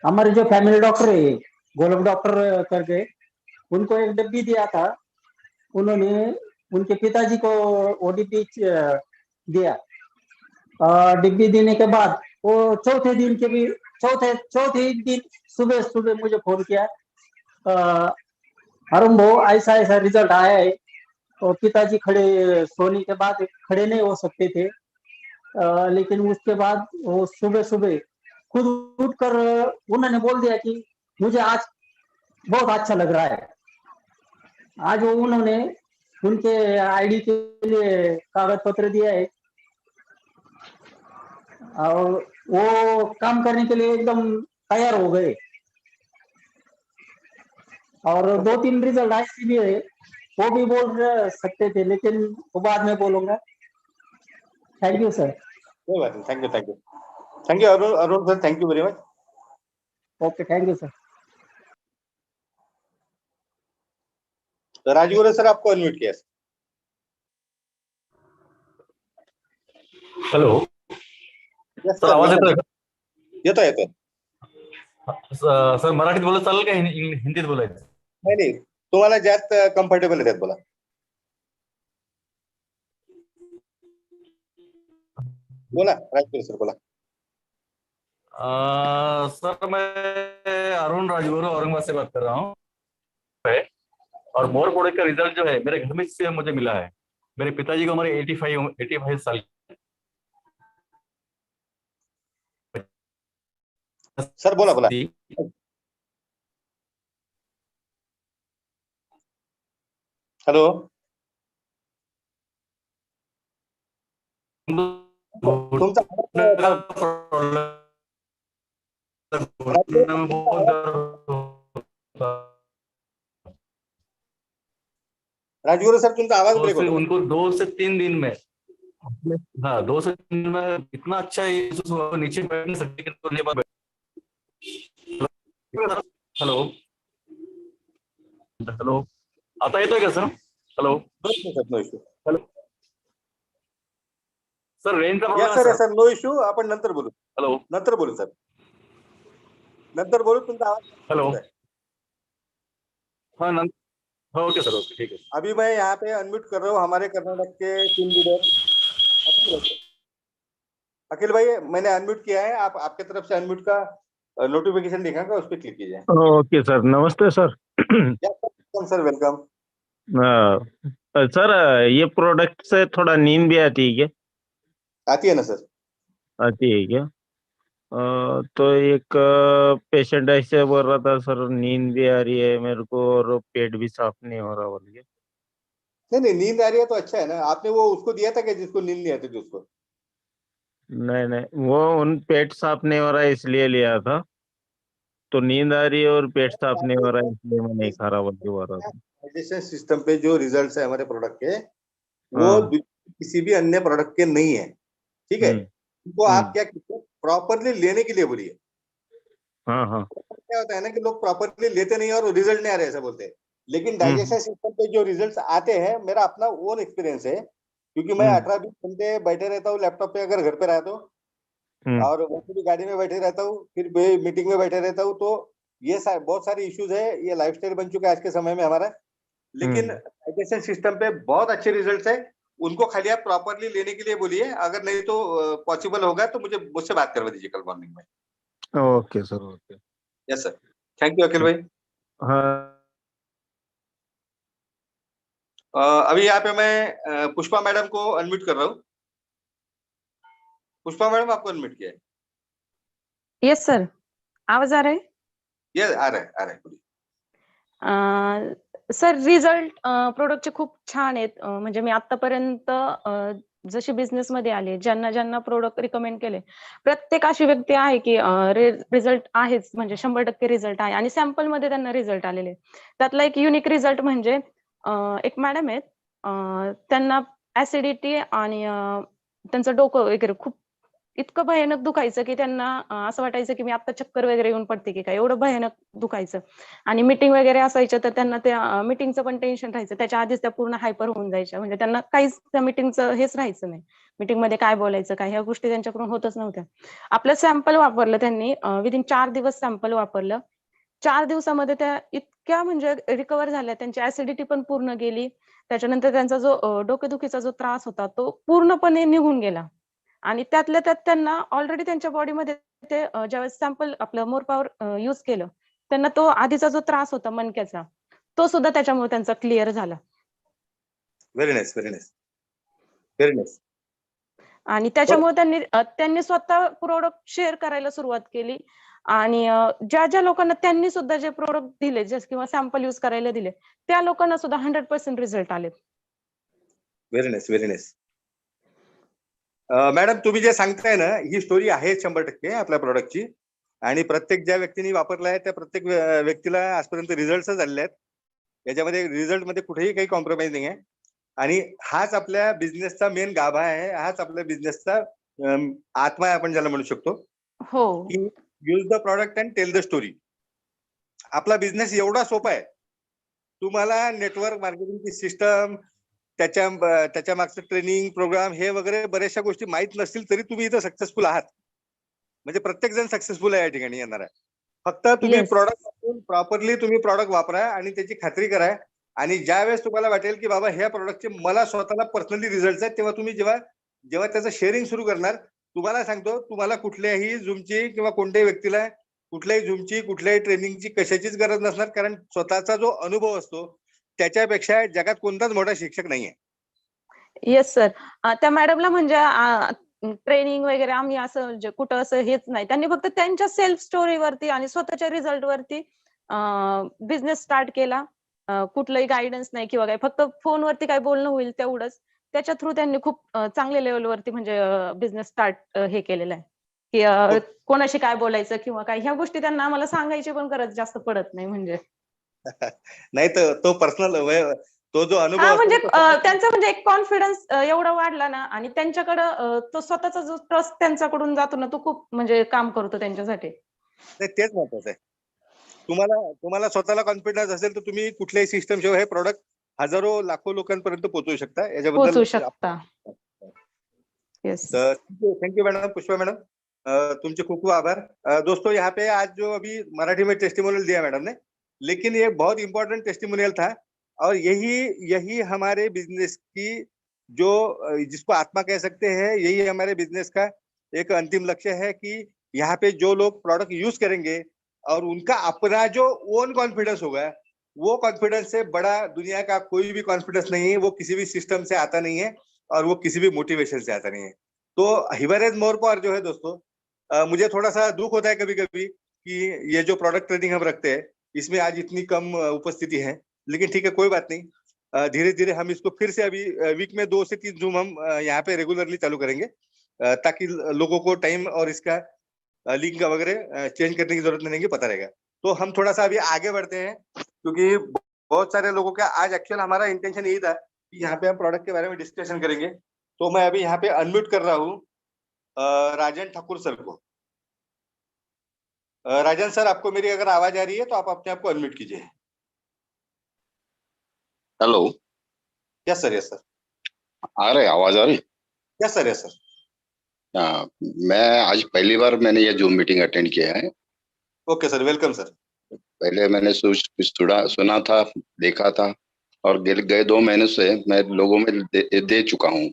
हमारे जो फैमिली डॉक्टर है गोलक डॉक्टर करके, उनको एक डिब्बी दिया था. उन्होंने उनके पिताजी को ODP दिया. डिब्बी देने के बाद वो चौथे दिन सुबह मुझे फोन किया, अरुण भाऊ ऐसा ऐसा रिजल्ट आया है. तो पिताजी सोने के बाद खड़े नहीं हो सकते थे, लेकिन उसके बाद वो सुबह खुद उठकर उन्होंने बोल दिया कि मुझे आज बहुत अच्छा लग रहा है. आज वो उन्होंने उनके ID के लिए कागज पत्र दिया है और वो काम करने के लिए एकदम तैयार हो गए. और 2-3 रिजल्ट ऐसे भी है, वो भी बोल सकते थे, लेकिन वो बाद में बोलूंगा. Thank you sir. कोई बात नहीं, thank you Arun sir, thank you very much. Okay, thank you sir. Rajguru sir, आपको अनम्यूट किया. हॅलो यस सर, आवाज येतोय का? येतोय. सर मराठीत बोलत चालेल का हिंदीत बोलायचं? नाही, तुम्हाला जास्त कम्फर्टेबल आहे त्यात बोला. बोला राजगुरू सर बोला. सर मैं अरुण राजगुरु औरंगाबाद से बात कर रहा हूँ और मोर प्रोडक्ट का रिजल्ट जो है मेरे घर में से मुझे मिला है. मेरे पिताजी को हमारे 85 साल सर बोला बोला. थी. हॅलो तुमचा राजगुरू सर तुमचा आवाज ब्रेक होतो. उनको 2 से 3 दिन में, हाँ 2 से 3 दिन में इतना अच्छा ये नीचे बैठ नहीं सकते. हेलो हेलो आता येतोय का सर? हॅलो हॅलो सर रेंजचा या प्रॉब्लेम सर आहे सर. Sir no issue. आपण नंतर बोलू. हॅलो नंतर बोलू सर. नंतर बोलू. तुमचा आवाज हेलो हाँ हाँ ओके सर ओके ठीक है. अभी मैं यहाँ पे अनम्यूट कर रहा हूँ हमारे कर्नाटक के टीम लीडर अखिल भाई. मैंने अनम्यूट किया है. आप आपके तरफ से अनम्यूट का नोटिफिकेशन दिखागा, उस पर क्लिक कीजिए. Okay sir. नमस्ते sir. Welcome sir welcome. Sir ये प्रोडक्ट से थोड़ा नींद भी आती है क्या? आती है ना सर. आती है क्या? तो एक पेशेंट ऐसे बोल रहा था सर नींद भी आ रही है मेरे को और पेट भी साफ नहीं हो रहा बोल के. नहीं नहीं नींद आ रही है तो अच्छा है ना. आपने वो उसको दिया था क्या जिसको नींद नहीं आती थी उसको? नहीं वो उन पेट साफ नहीं हो रहा है इसलिए लिया था. तो नींद आ रही है और पेट साफ नहीं हो रहा है इसलिए मैं नहीं खा रहा बोल के बोल रहा था. डाइजेशन सिस्टम पे जो रिजल्ट्स है हमारे प्रोडक्ट के वो किसी भी अन्य प्रोडक्ट के नहीं है. ठीक है. उनको आप क्या प्रॉपरली लेने के लिए बोलिए. हाँ क्या होता है ना कि लोग प्रॉपरली लेते नहीं और रिजल्ट नहीं आ रहे ऐसा बोलते हैं. लेकिन डाइजेशन सिस्टम पे जो रिजल्ट्स आते हैं, मेरा अपना ओन एक्सपीरियंस है क्योंकि मैं 18-20 घंटे बैठे रहता हूँ लैपटॉप पे अगर घर पे रहा तो, और वैसे भी गाड़ी में बैठे रहता हूँ, फिर मीटिंग में बैठे रहता हूँ. तो ये बहुत सारे इश्यूज है. ये लाइफस्टाइल बन चुका है आज के समय में हमारा. लेकिन डाइजेशन सिस्टम पे बहुत अच्छे रिजल्ट्स है. उनको खाली आप प्रॉपरली लेने के लिए बोलिए. अगर नहीं तो पॉसिबल होगा तो मुझसे बात करवा दीजिए कल मॉर्निंग में. Okay sir okay. Yes sir. Thank you Akhil भाई. हाँ अभी यहाँ पे मैं पुष्पा मैडम को अनम्यूट कर रहा हूँ. पुष्पा मैडम आपको अनम्यूट किया है. Yes sir. आवाज आ रहा है? ये आ रहा है बोलिए. सर रिझल्ट प्रोडक्टचे खूप छान आहेत. म्हणजे मी आतापर्यंत जशी बिझनेस मध्ये आले, ज्यांना प्रोडक्ट रिकमेंड केले, प्रत्येक अशी व्यक्ती आहे की रिझल्ट आहेच, म्हणजे 100% रिझल्ट आहे आणि सॅम्पल मध्ये त्यांना रिझल्ट आलेले. त्यातला एक युनिक रिझल्ट म्हणजे एक मॅडम आहेत, त्यांना ऍसिडिटी आणि त्यांचं डोकं वगैरे खूप इतकं भयानक दुखायचं की त्यांना असं वाटायचं की मी आता चक्कर वगैरे येऊन पडते की काय, एवढं भयानक दुखायचं. आणि मीटिंग वगैरे असायचं तर त्यांना त्या मीटिंगचं पण टेन्शन राहायचं. त्याच्या आधीच त्या पूर्ण हायपर होऊन जायच्या. म्हणजे त्यांना काहीच त्या मीटिंगचं हेच राहायचं नाही. मीटिंग मध्ये काय बोलायचं काय, ह्या गोष्टी त्यांच्याकडून होतच नव्हत्या. आपलं सॅम्पल वापरलं त्यांनी. विदिन 4 दिवस सॅम्पल वापरलं. 4 दिवसामध्ये त्या इतक्या म्हणजे रिकव्हर झाल्या. त्यांची ऍसिडिटी पण पूर्ण गेली. त्याच्यानंतर त्यांचा जो डोकेदुखीचा जो त्रास होता तो पूर्णपणे निघून गेला. आणि त्यातल्या त्यात त्यांना ऑलरेडी त्यांच्या बॉडीमध्ये ते ज्यावेळेस सॅम्पल आपलं मोर पॉवर यूज केलं, त्यांना तो आधीचा जो त्रास होता मणक्याचा तो सुद्धा त्याच्यामुळे त्यांचा क्लिअर झाला. Very nice very nice very nice. आणि त्याच्यामुळे त्यांनी स्वतः प्रोडक्ट शेअर करायला सुरुवात केली. आणि ज्या लोकांना त्यांनी सुद्धा जे प्रोडक्ट दिले किंवा सॅम्पल यूज करायला दिले, त्या लोकांना सुद्धा 100% रिझल्ट आले. Very nice very nice. Madam तुम्ही जे सांगताय ना ही स्टोरी आहे 100% आपल्या प्रोडक्टची. आणि प्रत्येक ज्या व्यक्तीने वापरलाय त्या प्रत्येक व्यक्तीला आजपर्यंत रिझल्टच आलेले आहेत. याच्यामध्ये रिझल्ट मध्ये कुठेही काही कॉम्प्रोमाइज नाही आहे. आणि हाच आपल्या बिझनेसचा मेन गाभा आहे. हाच आपल्या बिझनेसचा आत्मा आहे आपण ज्याला म्हणू शकतो. हो. Use the product and tell the story. आपला बिझनेस एवढा सोपा आहे. तुम्हाला नेटवर्क मार्केटिंगची सिस्टम, त्याच्या मागचं ट्रेनिंग प्रोग्राम हे वगैरे बऱ्याचशा गोष्टी माहित नसतील तरी तुम्ही इथं सक्सेसफुल आहात. म्हणजे प्रत्येक जण सक्सेसफुल आहे या ठिकाणी येणार आहे. फक्त तुम्ही Yes. प्रॉडक्ट प्रॉपरली तुम्ही प्रॉडक्ट वापरा आणि त्याची खात्री करा. आणि ज्या वेळेस तुम्हाला वाटेल की बाबा ह्या प्रॉडक्टचे मला स्वतःला पर्सनली रिझल्ट आहेत, तेव्हा तुम्ही जेव्हा जेव्हा त्याचं शेअरिंग सुरू करणार, तुम्हाला सांगतो, तुम्हाला कुठल्याही झूमची किंवा कोणत्याही व्यक्तीला कुठल्याही झूमची, कुठल्याही ट्रेनिंगची, कशाचीच गरज नसणार. कारण स्वतःचा जो अनुभव असतो त्याच्यापेक्षा जगात कोणताच मोठा शिक्षक नाहीये. Yes sir. त्या मॅडमला म्हणजे ट्रेनिंग वगैरे आम्ही असं म्हणजे कुठं असं हेच नाही. त्यांनी फक्त त्यांच्या सेल्फ स्टोरीवरती आणि स्वतःच्या रिझल्टवरती बिझनेस स्टार्ट केला. कुठलंही गायडन्स नाही किंवा काय, फक्त फोनवरती काय बोलणं होईल तेवढंच. त्याच्या थ्रू त्यांनी खूप चांगल्या लेवलवरती म्हणजे बिझनेस स्टार्ट हे केलेलं आहे, की कोणाशी काय बोलायचं किंवा काय, ह्या गोष्टी त्यांना आम्हाला सांगायची पण गरज जास्त पडत नाही म्हणजे. नाही तर तो पर्सनल तो जो अनुभव हा असतो म्हणजे ना, तो त्यांचा म्हणजे एक कॉन्फिडन्स एवढा वाढला ना, आणि त्यांच्याकडं तो स्वतःचा जो ट्रस्ट त्यांच्याकडून जातो ना, तो खूप म्हणजे काम करतो त्यांच्यासाठी. तेच महत्वाचं आहे. तुम्हाला तुम्हाला स्वतःला कॉन्फिडन्स असेल तर तुम्ही कुठल्याही सिस्टम शिवाय हे प्रॉडक्ट हजारो लाखो लोकांपर्यंत पोहोचवू शकता. याच्याबद्दल पोहोचू शकता. यस. तर thank you madam, Pushpa madam, तुमचे खूब खूब आभार। दोस्तों, यहाँ पे आज जो अभी मराठी में टेस्टिमोनियल दिया मैडम ने, लेकिन ये बहुत इंपॉर्टेंट टेस्टिमोनियल था और यही यही हमारे बिजनेस की जो जिसको आत्मा कह सकते हैं, यही हमारे बिजनेस का एक अंतिम लक्ष्य है कि यहाँ पे जो लोग प्रोडक्ट यूज करेंगे और उनका अपना जो ओन कॉन्फिडेंस होगा, वो कॉन्फिडेंस से बड़ा दुनिया का कोई भी कॉन्फिडेंस नहीं है, वो किसी भी सिस्टम से आता नहीं है और वो किसी भी मोटिवेशन से आता नहीं है। तो हिवर मोर पावर जो है दोस्तों, मुझे थोड़ा सा दुख होता है कभी कभी कि ये जो प्रोडक्ट ट्रेनिंग हम रखते हैं इसमें आज इतनी कम उपस्थिति है, लेकिन ठीक है, कोई बात नहीं। धीरे धीरे हम इसको फिर से अभी वीक में 2 से 3 जूम हम यहाँ पे रेगुलरली चालू करेंगे, ताकि लोगों को टाइम और इसका लिंक वगैरह चेंज करने की जरूरत नहीं रहेगी, पता रहेगा। तो हम थोड़ा सा अभी आगे बढ़ते हैं, क्योंकि बहुत सारे लोगों का आज एक्चुअल हमारा इंटेंशन यही था कि यहाँ पे हम प्रोडक्ट के बारे में डिस्कशन करेंगे। तो मैं अभी यहाँ पे अनम्यूट कर रहा हूँ राजन ठाकुर सर को। राजन सर, आपको मेरी अगर आवाज आ रही है तो आप अपने आप को अनम्यूट कीजिए। Hello. Yes sir, yes sir. आ रहे, आवाज आ रही? Yes sir, yes sir. मैं आज पहली बार मैंने ये जूम मीटिंग अटेंड किया है। Okay sir, welcome sir. पहले मैंने सुना था, देखा था, और गए 2 महीने से मैं लोगों में दे चुका हूँ,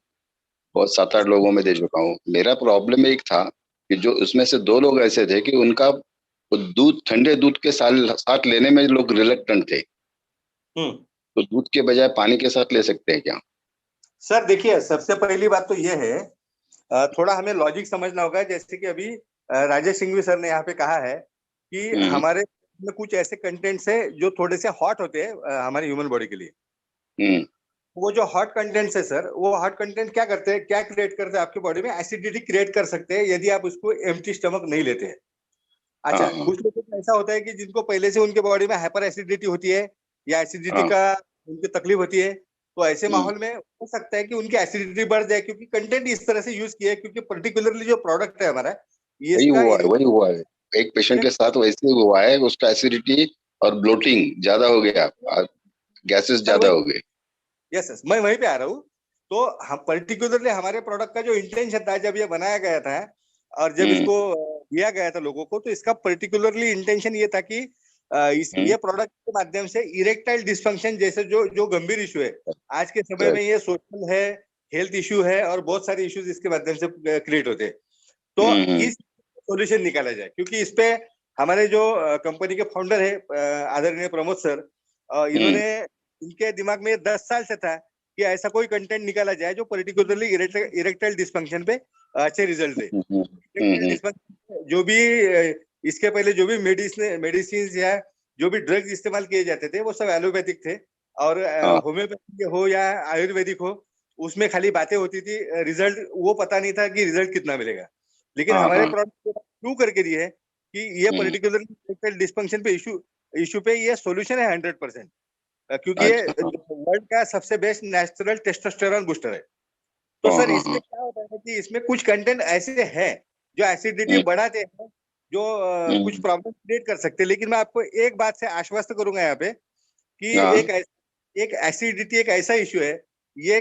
बहुत 7-8 लोगों में दे चुका हूँ। मेरा प्रॉब्लम एक था कि जो उसमें से 2 लोग ऐसे थे कि उनका दूध, ठंडे दूध के साथ लेने में लोग रिलक्टेंट थे। तो दूध के बजाय पानी के साथ ले सकते हैं क्या? सर देखिए, सबसे पहली बात तो ये है, थोड़ा हमें लॉजिक समझना होगा। जैसे कि अभी राजेश सिंघवी सर ने यहाँ पे कहा है कि हमारे में कुछ ऐसे कंटेंट्स है जो थोड़े से हॉट होते हैं हमारे ह्यूमन बॉडी के लिए। वो जो हॉट कंटेंट्स है सर, वो हॉट कंटेंट क्या करते हैं, क्या क्रिएट करते हैं आपके बॉडी में? एसिडिटी क्रिएट कर सकते हैं यदि आप उसको एम्प्टी स्टमक नहीं लेते हैं। अच्छा, कुछ लोगों को ऐसा होता है कि जिनको पहले से उनके बॉडी में हाइपर एसिडिटी होती है या एसिडिटी का उनकी तकलीफ होती है, तो ऐसे माहौल में हो सकता है कि उनकी एसिडिटी बढ़ जाए, क्योंकि कंटेंट इस तरह से यूज किया है। क्योंकि पर्टिकुलरली जो प्रोडक्ट है हमारा, वही हुआ है। एक पेशेंट के साथ वैसे ही हुआ है, उसका एसिडिटी और ब्लोटिंग ज्यादा हो गया, गैसेस ज्यादा हो गए। यस, मैं वहीं पे आ रहा हूँ। तो हम पर्टिकुलरली हमारे प्रोडक्ट का जो इंटेंशन था जब ये बनाया गया था और जब इसको दिया गया था लोगों को, तो इसका पर्टिकुलरली इंटेंशन ये था कि ये प्रोडक्ट के माध्यम से इरेक्टाइल डिस्फंक्शन जैसे जो गंभीर इशू है आज के समय में, ये सोशल है, हेल्थ इशू है और बहुत सारे इश्यूज इसके माध्यम से क्रिएट होते हैं। तो इस सॉल्यूशन निकाला जाए, क्योंकि इस पे हमारे जो कंपनी के फाउंडर है आदरणीय प्रमोद सर, इन्होंने, इनके दिमाग में 10 साल से था कि ऐसा कोई कंटेंट निकाला जाए जो पर्टिकुलरली इरेक्टाइल डिस्फंक्शन पे अच्छे रिजल्ट दे। जो भी इसके पहले जो भी मेडिसिन या जो भी ड्रग्स इस्तेमाल किए जाते थे वो सब एलोपैथिक थे, और होम्योपैथिक हो या आयुर्वेदिक हो, उसमें खाली बातें होती थी, रिजल्ट वो पता नहीं था कि रिजल्ट कितना मिलेगा। लेकिन हमारे प्रोडक्ट को प्रूव करके दिए है कि ये पर्टिकुलर डिस्फंक्शन पे इशू पे ये सॉल्यूशन है 100%, क्योंकि ये वर्ल्ड का सबसे बेस्ट नेचुरल टेस्टोस्टेरोन बूस्टर है। तो सर इसमें क्या होता है कि इसमें कुछ कंटेंट ऐसे हैं जो एसिडिटी बढ़ाते हैं, जो कुछ प्रॉब्लम क्रिएट कर सकते हैं। लेकिन मैं आपको एक बात से आश्वस्त करूंगा यहाँ पे कि एक एसिडिटी एक ऐसा इश्यू है, ये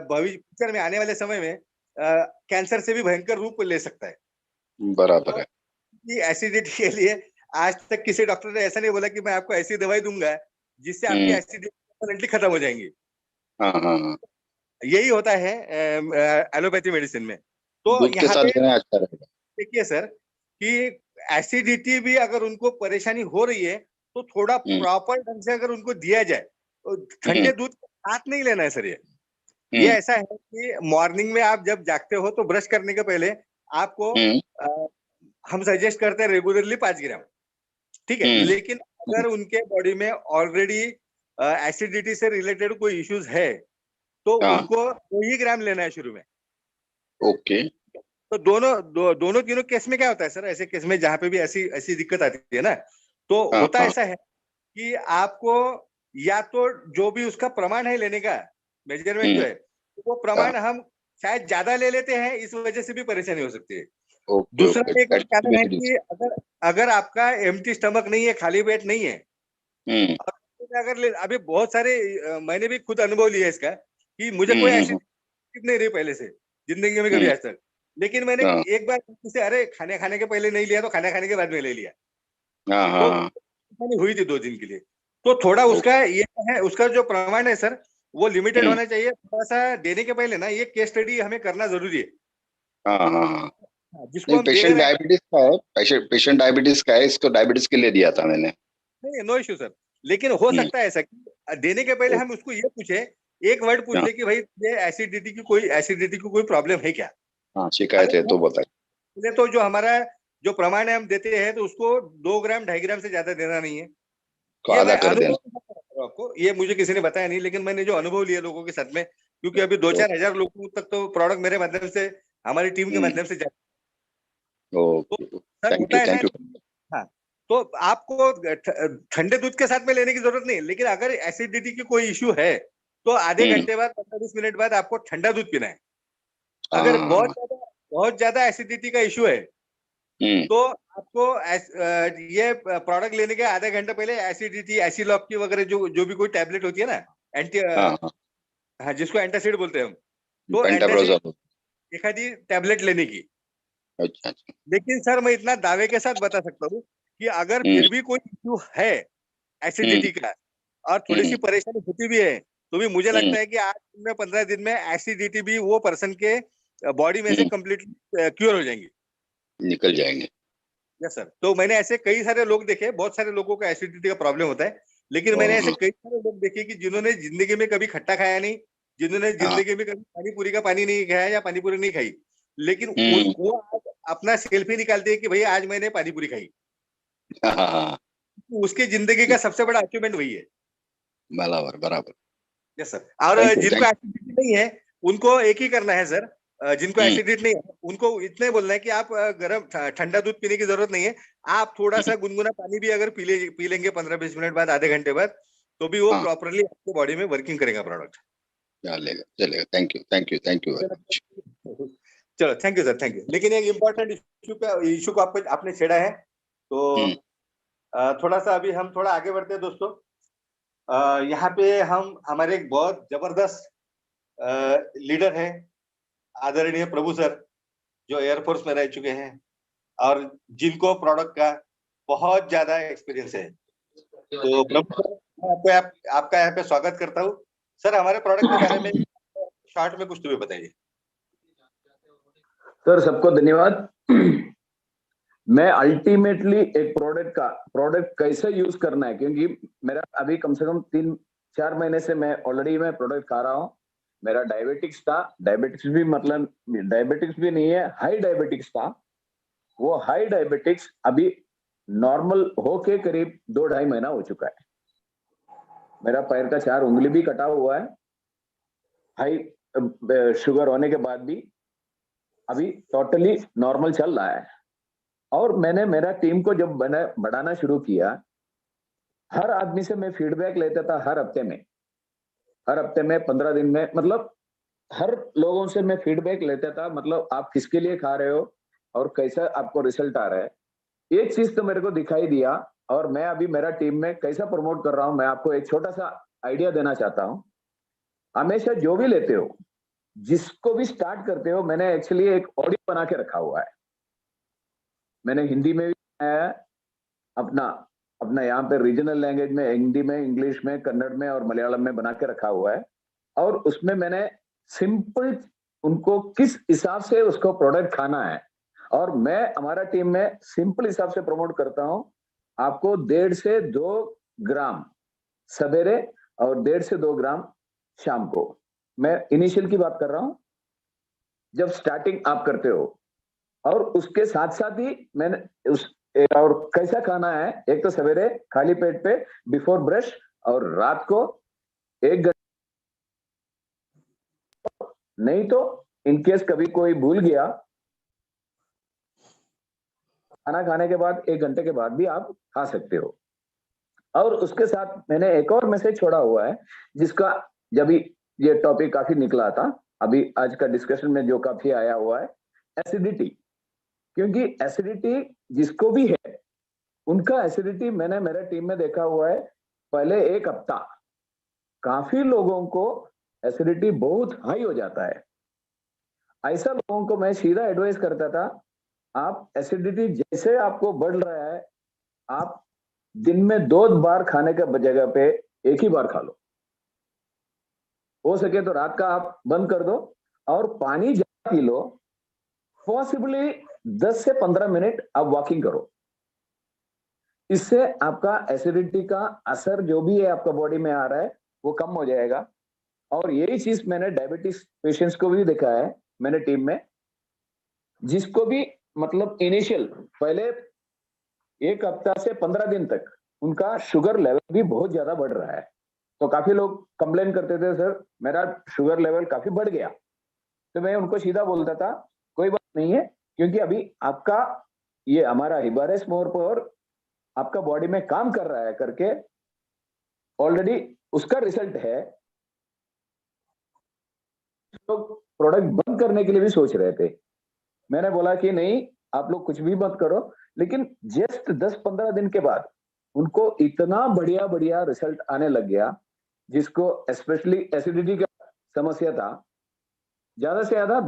भविष्य में आने वाले समय में कैंसर से भी भयंकर रूप ले सकता है। बराबर है। एसिडिटी के लिए आज तक किसी डॉक्टर ने ऐसा नहीं बोला कि मैं आपको ऐसी दवाई दूंगा जिससे आपकी एसिडिटी परमानेंटली खत्म हो जाएंगी। हाँ हाँ हाँ, यही होता है एलोपैथी मेडिसिन में। तो दूध के यहाँ साथ पे देना अच्छा रहेगा। देखिए सर कि एसिडिटी भी अगर उनको परेशानी हो रही है तो थोड़ा प्रॉपर ढंग से अगर उनको दिया जाए तो ठंडे दूध के साथ नहीं लेना है सर। ये ऐसा है कि मॉर्निंग में आप जब जागते हो तो ब्रश करने के पहले आपको हम सजेस्ट करते हैं रेगुलरली 5 ग्राम, ठीक है। लेकिन अगर उनके बॉडी में ऑलरेडी एसिडिटी से रिलेटेड कोई इश्यूज है तो उनको 2 ही ग्राम लेना है शुरू में। ओके। तो दोनों तीनों केस में क्या होता है सर, ऐसे केस में जहाँ पे भी ऐसी ऐसी दिक्कत आती है ना, तो होता ऐसा है कि आपको या तो जो भी उसका प्रमाण है लेने का मेजरमेंट जो है वो प्रमाण हम शायद ज्यादा ले लेते हैं, इस वजह से भी परेशानी हो सकती है। दूसरा एक और कारण है कि अगर आपका एम्प्टी स्टमक नहीं है, खाली पेट नहीं है, अगर अभी बहुत सारे मैंने भी खुद अनुभव लिया इसका कि मुझे कोई ऐसी नहीं रही पहले से जिंदगी में कभी आज तक, लेकिन मैंने एक बार किसी अरे खाने के पहले नहीं लिया तो खाने के बाद में ले लिया, तो हुई थी 2 दिन के लिए। तो थोड़ा उसका ये है, उसका जो प्रमाण है सर वो लिमिटेड होना चाहिए। थोड़ा सा देने के पहले ना ये केस स्टडी हमें करना जरूरी है। जिसको पेशेंट डायबिटीज का है, पेशेंट डायबिटीज का है, इसको डायबिटीज के लिए दिया था मैंने। नहीं, नो इश्यू सर, लेकिन हो सकता है ऐसा कि देने के पहले हम उसको ये पूछे, एक वर्ड पूछ ले कि भाई ये एसिडिटी की कोई प्रॉब्लम है क्या? हाँ, शिकायत है तो बताइए। तो जो हमारा जो प्रमाण है हम देते हैं तो उसको 2 ग्राम 2.5 ग्राम से ज्यादा देना नहीं है। तो आधा कर देना आपको, ये मुझे किसी ने बताया नहीं, लेकिन मैंने जो अनुभव लिया लोगों के साथ में, क्योंकि अभी 2-4 हजार लोगों तक तो प्रोडक्ट मेरे माध्यम से, हमारी टीम के माध्यम से जाता है। हाँ, तो आपको ठंडे दूध के साथ में लेने की जरूरत नहीं, लेकिन अगर एसिडिटी की कोई इश्यू है तो आधे घंटे बाद 15-20 मिनट बाद आपको ठंडा दूध पीना है। अगर बहुत ज्यादा एसिडिटी का इश्यू है तो आपको ये प्रोडक्ट लेने के आधे घंटे पहले एसिडिटी, एसिलॉप की वगैरह जो भी कोई टैबलेट होती है ना, हाँ जिसको एंटासिड बोलते हैं हम, तो एखादी टैबलेट लेने की। अच्छा। लेकिन सर मैं इतना दावे के साथ बता सकता हूँ कि अगर फिर भी कोई इश्यू है एसिडिटी का और थोड़ी सी परेशानी होती भी है तो भी मुझे लगता है कि 8 दिन में 15 दिन में एसिडिटी भी वो पर्सन के बॉडी में से कम्प्लीटली क्योर हो जाएंगी, निकल जाएंगे। Yes sir. तो मैंने ऐसे कई सारे लोग देखे, बहुत सारे लोगों को एसिडिटी का प्रॉब्लम होता है, लेकिन मैंने ऐसे कई सारे लोग देखे कि जिन्होंने जिंदगी में कभी खट्टा खाया नहीं, जिन्होंने जिंदगी में कभी पानी पूरी का पानी नहीं खाया या पानी पूरी नहीं खाई, लेकिन वो आज अपना सेल्फी निकालते हैं कि भैया आज मैंने पानी पूरी खाई। उसकी जिंदगी का सबसे बड़ा अचीवमेंट वही है। बराबर। Yes sir. और जिनको एसिडिटी नहीं है उनको एक ही करना है सर, जिनको एसिडिटी नहीं है उनको इतने बोलना है कि आप गर्म ठंडा दूध पीने की जरूरत नहीं है, आप थोड़ा सा गुनगुना पानी भी अगर पी लेंगे 15-20 मिनट बाद, आधे घंटे बाद, तो भी वो प्रॉपरली आपके बॉडी में वर्किंग करेगा प्रोडक्ट। चलेगा। Thank you very much. चलो thank you sir, thank you. लेकिन एक इम्पोर्टेंट इशू को आपने छेड़ा है, तो थोड़ा सा अभी हम थोड़ा आगे बढ़ते हैं दोस्तों। यहाँ पे हमारे एक बहुत जबरदस्त लीडर है, आदरणीय प्रभु सर, जो एयरफोर्स में रह चुके हैं और जिनको प्रोडक्ट का बहुत ज्यादा एक्सपीरियंस है। तो प्रभु सर, आपका यहाँ पे स्वागत करता हूँ। सर हमारे प्रोडक्ट के बारे में शॉर्ट में कुछ तो भी बताइए। सर सबको धन्यवाद। मैं अल्टीमेटली एक प्रोडक्ट कैसे यूज करना है, क्योंकि मेरा अभी कम से कम 3-4 महीने से मैं प्रोडक्ट खा रहा हूँ। मेरा डायबिटिक्स था, डायबिटिक्स भी नहीं है, हाई डायबिटिक्स था। वो हाई डायबिटिक्स अभी नॉर्मल होके करीब 2-2.5 महीना हो चुका है। मेरा पैर का 4 उंगली भी कटा हुआ है, हाई शुगर होने के बाद भी अभी टोटली नॉर्मल चल रहा है। और मैंने मेरा टीम को जब बढ़ाना शुरू किया, हर आदमी से मैं फीडबैक लेता था, हर हफ्ते में 15 दिन में, मतलब हर लोगों से मैं फीडबैक लेता था, मतलब आप किसके लिए खा रहे हो और कैसा आपको रिजल्ट आ रहा है। एक चीज तो मेरे को दिखाई दिया, और मैं अभी मेरा टीम में कैसा प्रमोट कर रहा हूं, मैं आपको एक छोटा सा आइडिया देना चाहता हूं। हमेशा जो भी लेते हो, जिसको भी स्टार्ट करते हो, मैंने एक्चुअली एक ऑडियो बना के रखा हुआ है, मैंने हिंदी में भी बनाया है अपना अपना यहाँ पे रीजनल लैंग्वेज में, हिंदी में, इंग्लिश में, कन्नड़ में और मलयालम में बना के रखा हुआ है। और उसमें मैंने सिंपल उनको किस हिसाब से उसको प्रोडक्ट खाना है, और मैं हमारा टीम में सिंपल हिसाब से प्रमोट करता हूं। आपको 1.5 से 2 ग्राम सवेरे और 1.5 से 2 ग्राम शाम को। मैं इनिशियल की बात कर रहा हूं, जब स्टार्टिंग आप करते हो। और उसके साथ साथ ही मैंने और कैसा खाना है, एक तो सवेरे खाली पेट पे बिफोर ब्रश, और रात को 1 घंटे, नहीं तो इनकेस कभी कोई भूल गया, खाना खाने के बाद 1 घंटे के बाद भी आप खा सकते हो। और उसके साथ मैंने एक और मैसेज छोड़ा हुआ है, जिसका जब ये टॉपिक काफी निकला था, अभी आज का डिस्कशन में जो काफी आया हुआ है, एसिडिटी। क्योंकि एसिडिटी जिसको भी है, उनका एसिडिटी मैंने मेरे टीम में देखा हुआ है, पहले 1 हफ्ता काफी लोगों को एसिडिटी बहुत हाई हो जाता है। ऐसा लोगों को मैं सीधा एडवाइस करता था, आप एसिडिटी जैसे आपको बढ़ रहा है, आप दिन में 2 बार खाने के जगह पे 1 ही बार खा लो। हो सके तो रात का आप बंद कर दो, और पानी ज्यादा पी लो। पॉसिबली 10 से 15 मिनट आप वॉकिंग करो। इससे आपका एसिडिटी का असर जो भी है आपका बॉडी में आ रहा है वो कम हो जाएगा। और यही चीज मैंने डायबिटीज पेशेंट्स को भी देखा है मैंने टीम में, जिसको भी मतलब इनिशियल पहले 1 हफ्ता से 15 दिन तक उनका शुगर लेवल भी बहुत ज्यादा बढ़ रहा है। तो काफी लोग कंप्लेन करते थे, सर मेरा शुगर लेवल काफी बढ़ गया। तो मैं उनको सीधा बोलता था, कोई बात नहीं है, क्योंकि अभी आपका ये हमारा हिबारेस मोर पर आपका बॉडी में काम कर रहा है करके ऑलरेडी उसका रिजल्ट है। लोग प्रोडक्ट बंद करने के लिए भी सोच रहे थे। मैंने बोला कि नहीं, आप लोग कुछ भी मत करो, लेकिन जस्ट 10-15 दिन के बाद उनको इतना बढ़िया बढ़िया रिजल्ट आने लग गया, जिसको स्पेशली एसिडिटी का समस्या था, ज्यादा से ज्यादा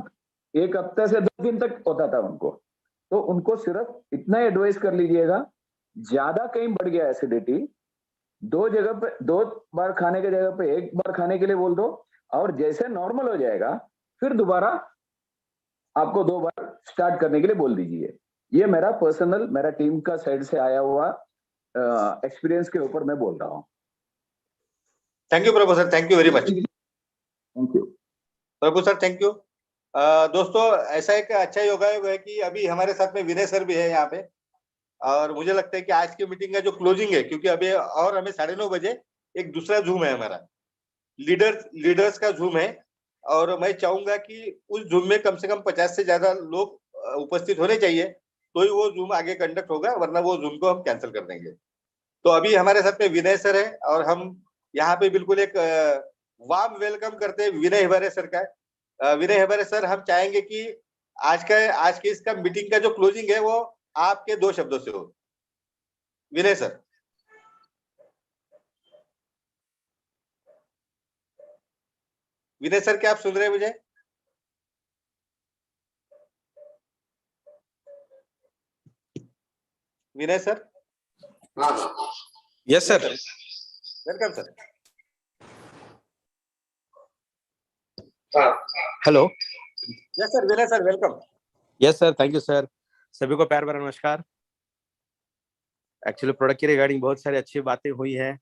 1 हफ्ते से 10 दिन तक होता था उनको। तो उनको सिर्फ इतना एडवाइस कर लीजिएगा, ज्यादा कहीं बढ़ गया एसिडिटी, 2 बार खाने की जगह पे 1 बार खाने के लिए बोल दो, और जैसे नॉर्मल हो जाएगा फिर दोबारा आपको 2 बार स्टार्ट करने के लिए बोल दीजिए। ये मेरा पर्सनल, मेरा टीम का साइड से आया हुआ एक्सपीरियंस के ऊपर मैं बोल रहा हूँ। Thank you Prabhu sir, thank you very much. Thank you Prabhu sir, thank you. दोस्तों, ऐसा एक अच्छा योगायोग है कि अभी हमारे साथ में विनय सर भी है यहाँ पे, और मुझे लगता है कि आज की मीटिंग का जो क्लोजिंग है, क्योंकि अभी और हमें 9:30 बजे एक दूसरा जूम है हमारा, लीडर्स का जूम है, और मैं चाहूंगा कि उस जूम में कम से कम 50 से ज्यादा लोग उपस्थित होने चाहिए, तो ही वो जूम आगे कंडक्ट होगा, वरना वो जूम को हम कैंसिल कर देंगे। तो अभी हमारे साथ में विनय सर है, और हम यहाँ पे बिल्कुल एक वार्म वेलकम करते हैं विनय हिबारे सर का। विनय हिबारे सर, हम चाहेंगे कि आज के इसका मीटिंग का जो क्लोजिंग है वो आपके 2 शब्दों से हो। विनय सर। विनय सर, क्या आप सुन रहे हैं मुझे? Vinay sir. Yes sir. Welcome sir. Hello. Yes sir, Vinay sir, welcome. Yes sir, thank you sir. सभी को प्यार भरा नमस्कार। एक्चुअली प्रोडक्ट के रिगार्डिंग बहुत सारी अच्छी बातें हुई है।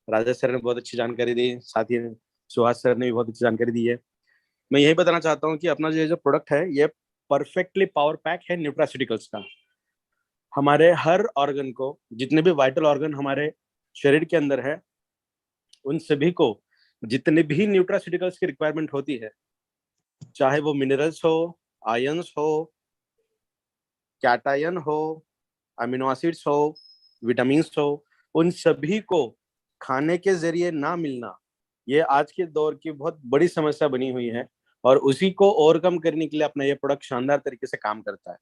राजेश सर ने बहुत अच्छी जानकारी दी, साथ ही सुहास सर ने भी बहुत अच्छी जानकारी दी है। मैं यही बताना चाहता हूँ कि अपना जो प्रोडक्ट है ये परफेक्टली पावर पैक है न्यूट्रास्यूटिकल्स का। हमारे हर ऑर्गन को, जितने भी वाइटल ऑर्गन हमारे शरीर के अंदर है, उन सभी को जितने भी न्यूट्रास्यूटिकल्स की रिक्वायरमेंट होती है, चाहे वो मिनरल्स हो, आयंस हो, कैटायन हो, अमीनो एसिड्स हो, विटामिन्स हो, उन सभी को खाने के जरिए ना मिलना ये आज के दौर की बहुत बड़ी समस्या बनी हुई है, और उसी को ओवरकम करने के लिए अपना ये प्रोडक्ट शानदार तरीके से काम करता है।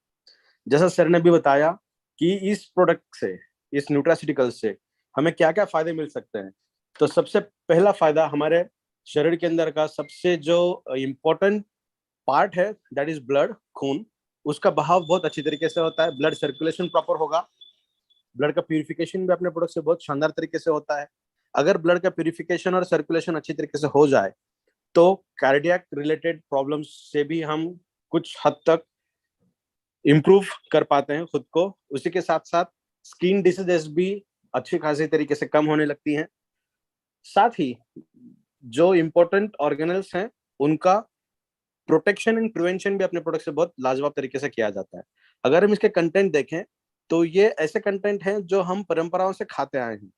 जैसा सर ने भी बताया कि इस प्रोडक्ट से, इस न्यूट्रास्यूटिकल से हमें क्या क्या फायदे मिल सकते हैं। तो सबसे पहला फायदा, हमारे शरीर के अंदर का सबसे जो इम्पोर्टेंट पार्ट है, दैट इज ब्लड, खून, उसका बहाव बहुत अच्छी तरीके से होता है। ब्लड सर्कुलेशन प्रॉपर होगा, ब्लड का प्यूरिफिकेशन भी अपने प्रोडक्ट से बहुत शानदार तरीके से होता है। अगर ब्लड का प्यूरिफिकेशन और सर्कुलेशन अच्छी तरीके से हो जाए तो कार्डियक रिलेटेड प्रॉब्लम्स से भी हम कुछ हद तक इम्प्रूव कर पाते हैं खुद को। उसी के साथ साथ स्किन डिसीजेस भी अच्छी खासी तरीके से कम होने लगती हैं। साथ ही जो इम्पोर्टेंट ऑर्गेनल्स हैं उनका प्रोटेक्शन एंड प्रिवेंशन भी अपने प्रोडक्ट से बहुत लाजवाब तरीके से किया जाता है। अगर हम इसके कंटेंट देखें तो ये ऐसे कंटेंट हैं जो हम परंपराओं से खाते आए हैं।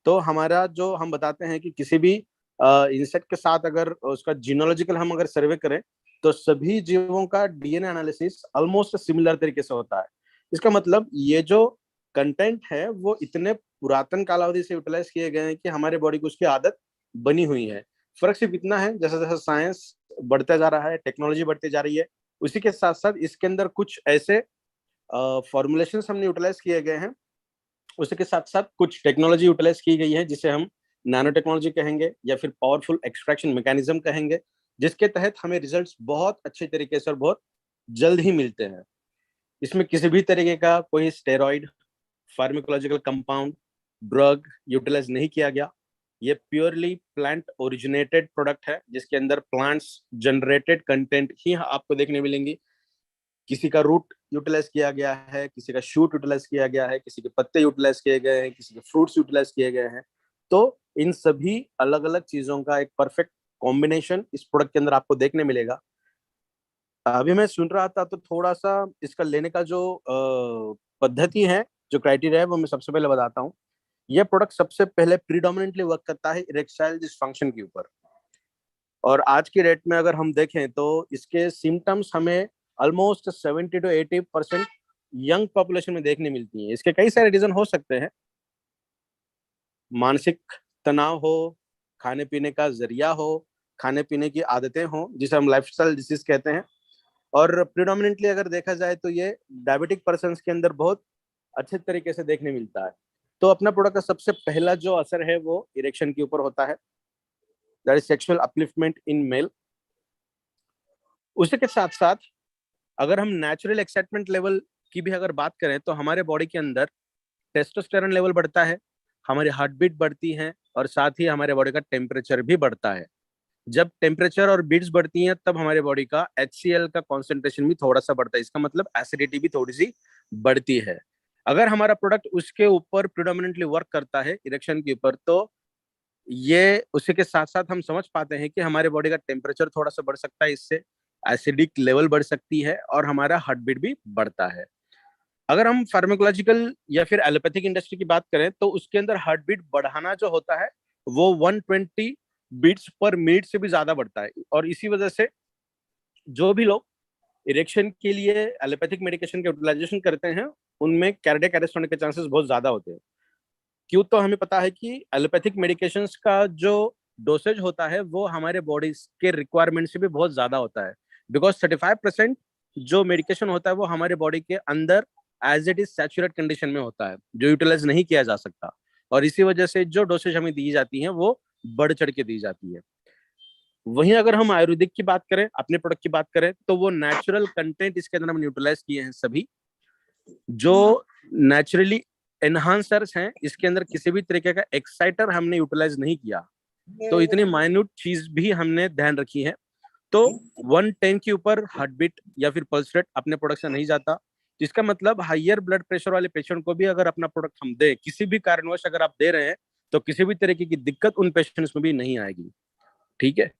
तो हमारा जो हम बताते हैं कि किसी भी इंसेक्ट के साथ अगर उसका जीनोलॉजिकल हम अगर सर्वे करें तो सभी जीवों का डीएनए एनालिसिस ऑलमोस्ट सिमिलर तरीके से होता है। इसका मतलब ये जो कंटेंट है वो इतने पुरातन कालावधि से यूटिलाइज किए गए हैं कि हमारे बॉडी को उसकी आदत बनी हुई है। फर्क सिर्फ इतना है जैसे जैसे साइंस बढ़ता जा रहा है, टेक्नोलॉजी बढ़ती जा रही है, उसी के साथ साथ इसके अंदर कुछ ऐसे फॉर्मुलेशन हमने यूटिलाइज किए गए हैं, उसी के साथ साथ कुछ टेक्नोलॉजी यूटिलाइज की गई है जिसे हम नैनो टेक्नोलॉजी कहेंगे या फिर पावरफुल एक्सट्रैक्शन मैकेनिज्म कहेंगे, जिसके तहत हमें रिजल्ट्स बहुत अच्छे तरीके से और बहुत जल्द ही मिलते हैं। इसमें किसी भी तरीके का कोई steroid, pharmacological compound, drug utilize नहीं किया गया। ये प्योरली प्लांट ओरिजिनेटेड प्रोडक्ट है जिसके अंदर प्लांट्स जनरेटेड कंटेंट ही आपको देखने मिलेंगी। किसी का रूट यूटिलाइज किया गया है, किसी का शूट यूटिलाइज किया गया है, किसी के पत्ते यूटिलाइज किए गए हैं, किसी के फ्रूट्स यूटिलाइज किए गए हैं। तो इन सभी अलग अलग चीजों का एक परफेक्ट कॉम्बिनेशन इस प्रोडक्ट के अंदर आपको देखने मिलेगा। अभी मैं सुन रहा था तो थोड़ा सा इसका लेने का जो पद्धति है, जो क्राइटेरिया है, वो मैं सबसे पहले बताता हूँ। यह प्रोडक्ट सबसे पहले प्रीडोमिनेंटली वर्क करता है इरेक्टाइल डिसफंक्शन के ऊपर, और आज की डेट में अगर हम देखें तो इसके सिम्टम्स हमें ऑलमोस्ट 70 to 80% यंग पॉपुलेशन में देखने मिलती हैं। इसके कई सारे रीजन हो सकते हैं, मानसिक तनाव हो, खाने पीने का जरिया हो, खाने पीने की आदतें हो, जिसे हम लाइफस्टाइल डिसीज कहते हैं, और प्रीडोमिनेंटली अगर देखा जाए तो ये डायबिटिक पर्सन्स के अंदर बहुत अच्छे तरीके से देखने मिलता है। तो अपना प्रोडक्ट का सबसे पहला जो असर है वो इरेक्शन के ऊपर होता है, that is sexual upliftment in male. उसी के साथ साथ अगर हम नेचुरल एक्साइटमेंट लेवल की भी अगर बात करें तो हमारे बॉडी के अंदर टेस्टोस्टेरोन लेवल बढ़ता है, हमारी हार्ट बीट बढ़ती है, और साथ ही हमारे बॉडी का टेम्परेचर भी बढ़ता है। जब टेम्परेचर और बीट्स बढ़ती हैं तब हमारे बॉडी का HCl का कॉन्सेंट्रेशन भी थोड़ा सा बढ़ता है। इसका मतलब एसिडिटी भी थोड़ी सी बढ़ती है। अगर हमारा प्रोडक्ट उसके ऊपर प्रिडोमिनेंटली वर्क करता है इरेक्शन के ऊपर, तो ये उसी के साथ साथ हम समझ पाते हैं कि हमारे बॉडी का टेम्परेचर थोड़ा सा बढ़ सकता है, इससे एसिडिक लेवल बढ़ सकती है और हमारा हार्ट बीट भी बढ़ता है। अगर हम फार्माकोलॉजिकल या फिर एलोपैथिक इंडस्ट्री की बात करें तो उसके अंदर हार्ट बीट बढ़ाना जो होता है वो 120 बीट्स पर मिनट से भी ज्यादा बढ़ता है, और इसी वजह से जो भी लोग इरेक्शन के लिए एलोपैथिक मेडिकेशन के यूटिलाइजेशन करते हैं उनमें कार्डियक अरेस्ट होने के चांसेस बहुत ज्यादा होते हैं। क्यों? तो हमें पता है कि एलोपैथिक मेडिकेशंस का जो डोसेज होता है वो हमारे बॉडी के रिक्वायरमेंट से भी बहुत ज्यादा होता है, बिकॉज 35% जो मेडिकेशन होता है वो हमारे बॉडी के अंदर as it is saturate condition में होता है, जो यूटिलाइज नहीं किया जा सकता, और इसी वजह से जो डोसेज हमें दी जाती है वो बढ़ चढ़ के दी जाती है। वहीं अगर हम आयुर्वेदिक की बात करें, अपने प्रोडक्ट की बात करें, तो वो नेचुरल कंटेंट इसके अंदर हमने यूटिलाइज किए हैं सभी, जो नेचुरली एनहांसर्स हैं। इसके अंदर किसी भी तरीके का एक्साइटर हमने यूटिलाइज नहीं किया, तो इतनी माइन्यूट चीज भी हमने ध्यान रखी है। तो 110 के ऊपर हार्ट बीट या फिर पल्स रेट अपने प्रोडक्ट से नहीं जाता, जिसका मतलब हाइयर ब्लड प्रेशर वाले पेशेंट को भी अगर अपना प्रोडक्ट हम दे, किसी भी कारणवश अगर आप दे रहे हैं, तो किसी भी तरीके की दिक्कत उन पेशेंट्स में भी नहीं आएगी। ठीक है,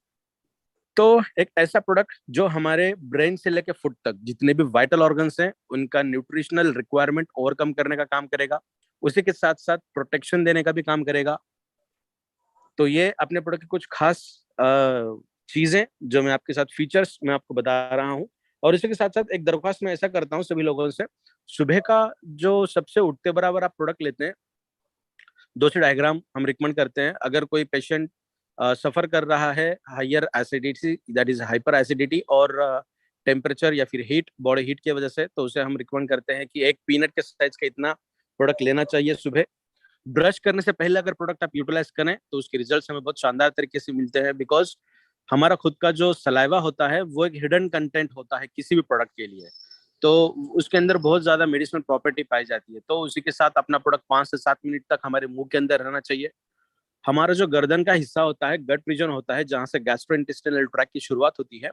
तो एक ऐसा प्रोडक्ट जो हमारे ब्रेन से लेकर फुट तक जितने भी वाइटल ऑर्गन्स हैं उनका न्यूट्रिशनल रिक्वायरमेंट ओवरकम करने का काम करेगा, उसी के साथ साथ प्रोटेक्शन देने का भी काम करेगा। तो ये अपने प्रोडक्ट की कुछ खास चीजें जो मैं आपके साथ फीचर्स मैं आपको बता रहा हूँ। और इसी के साथ साथ एक दरख्वास्त मैं ऐसा करता हूँ सभी लोगों से, सुबह का जो सबसे उठते बराबर आप प्रोडक्ट लेते हैं, 2 से डायग्राम हम रिकमेंड करते हैं। अगर कोई पेशेंट सफर कर रहा है higher acidity, that is hyper acidity और टेम्परेचर या फिर हीट, बॉडी हीट की वजह से, तो उसे हम रिकमेंड करते हैं कि एक पीनट के साइज का इतना प्रोडक्ट लेना चाहिए सुबह। ब्रश करने से पहले अगर प्रोडक्ट आप यूटिलाइज करें तो उसके रिजल्ट्स हमें बहुत शानदार तरीके से मिलते हैं, बिकॉज हमारा खुद का जो सलाइवा होता है वो एक हिडन कंटेंट होता है किसी भी प्रोडक्ट के लिए। तो उसके अंदर बहुत ज्यादा मेडिसिनल प्रॉपर्टी पाई जाती है। तो उसी के साथ अपना प्रोडक्ट 5 से 7 मिनट तक हमारे मुंह के अंदर रहना चाहिए। हमारा जो गर्दन का हिस्सा होता है, गट रीजन होता है, जहां से गैस्ट्रोइंटेस्टाइनल ट्रैक्ट की शुरुआत होती है,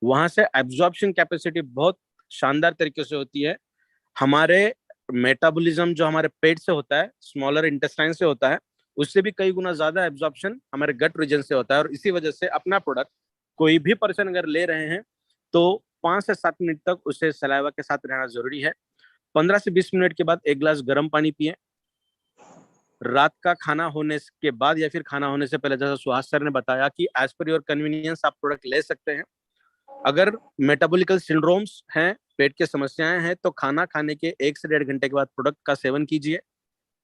वहां से एब्जॉर्प्शन कैपेसिटी बहुत शानदार तरीके से होती है। हमारे मेटाबॉलिज्म जो हमारे पेट से होता है, स्मॉलर इंटेस्टाइन से होता है, उससे भी कई गुना ज्यादा एब्जॉर्प्शन हमारे गट रीजन से होता है। और इसी वजह से अपना प्रोडक्ट कोई भी पर्सन अगर ले रहे हैं तो 5 से 7 मिनट तक उसे सलाइवा के साथ रहना जरूरी है। 15 से 20 मिनट के बाद एक गिलास गर्म पानी पिए। रात का खाना होने के बाद या फिर खाना होने से पहले, जैसा सुहास सर ने बताया कि एज पर योर कन्वीनियंस आप प्रोडक्ट ले सकते हैं। अगर मेटाबॉलिकल सिंड्रोम्स हैं, पेट की समस्याएं हैं, तो खाना खाने के 1 से 1.5 घंटे के बाद प्रोडक्ट का सेवन कीजिए।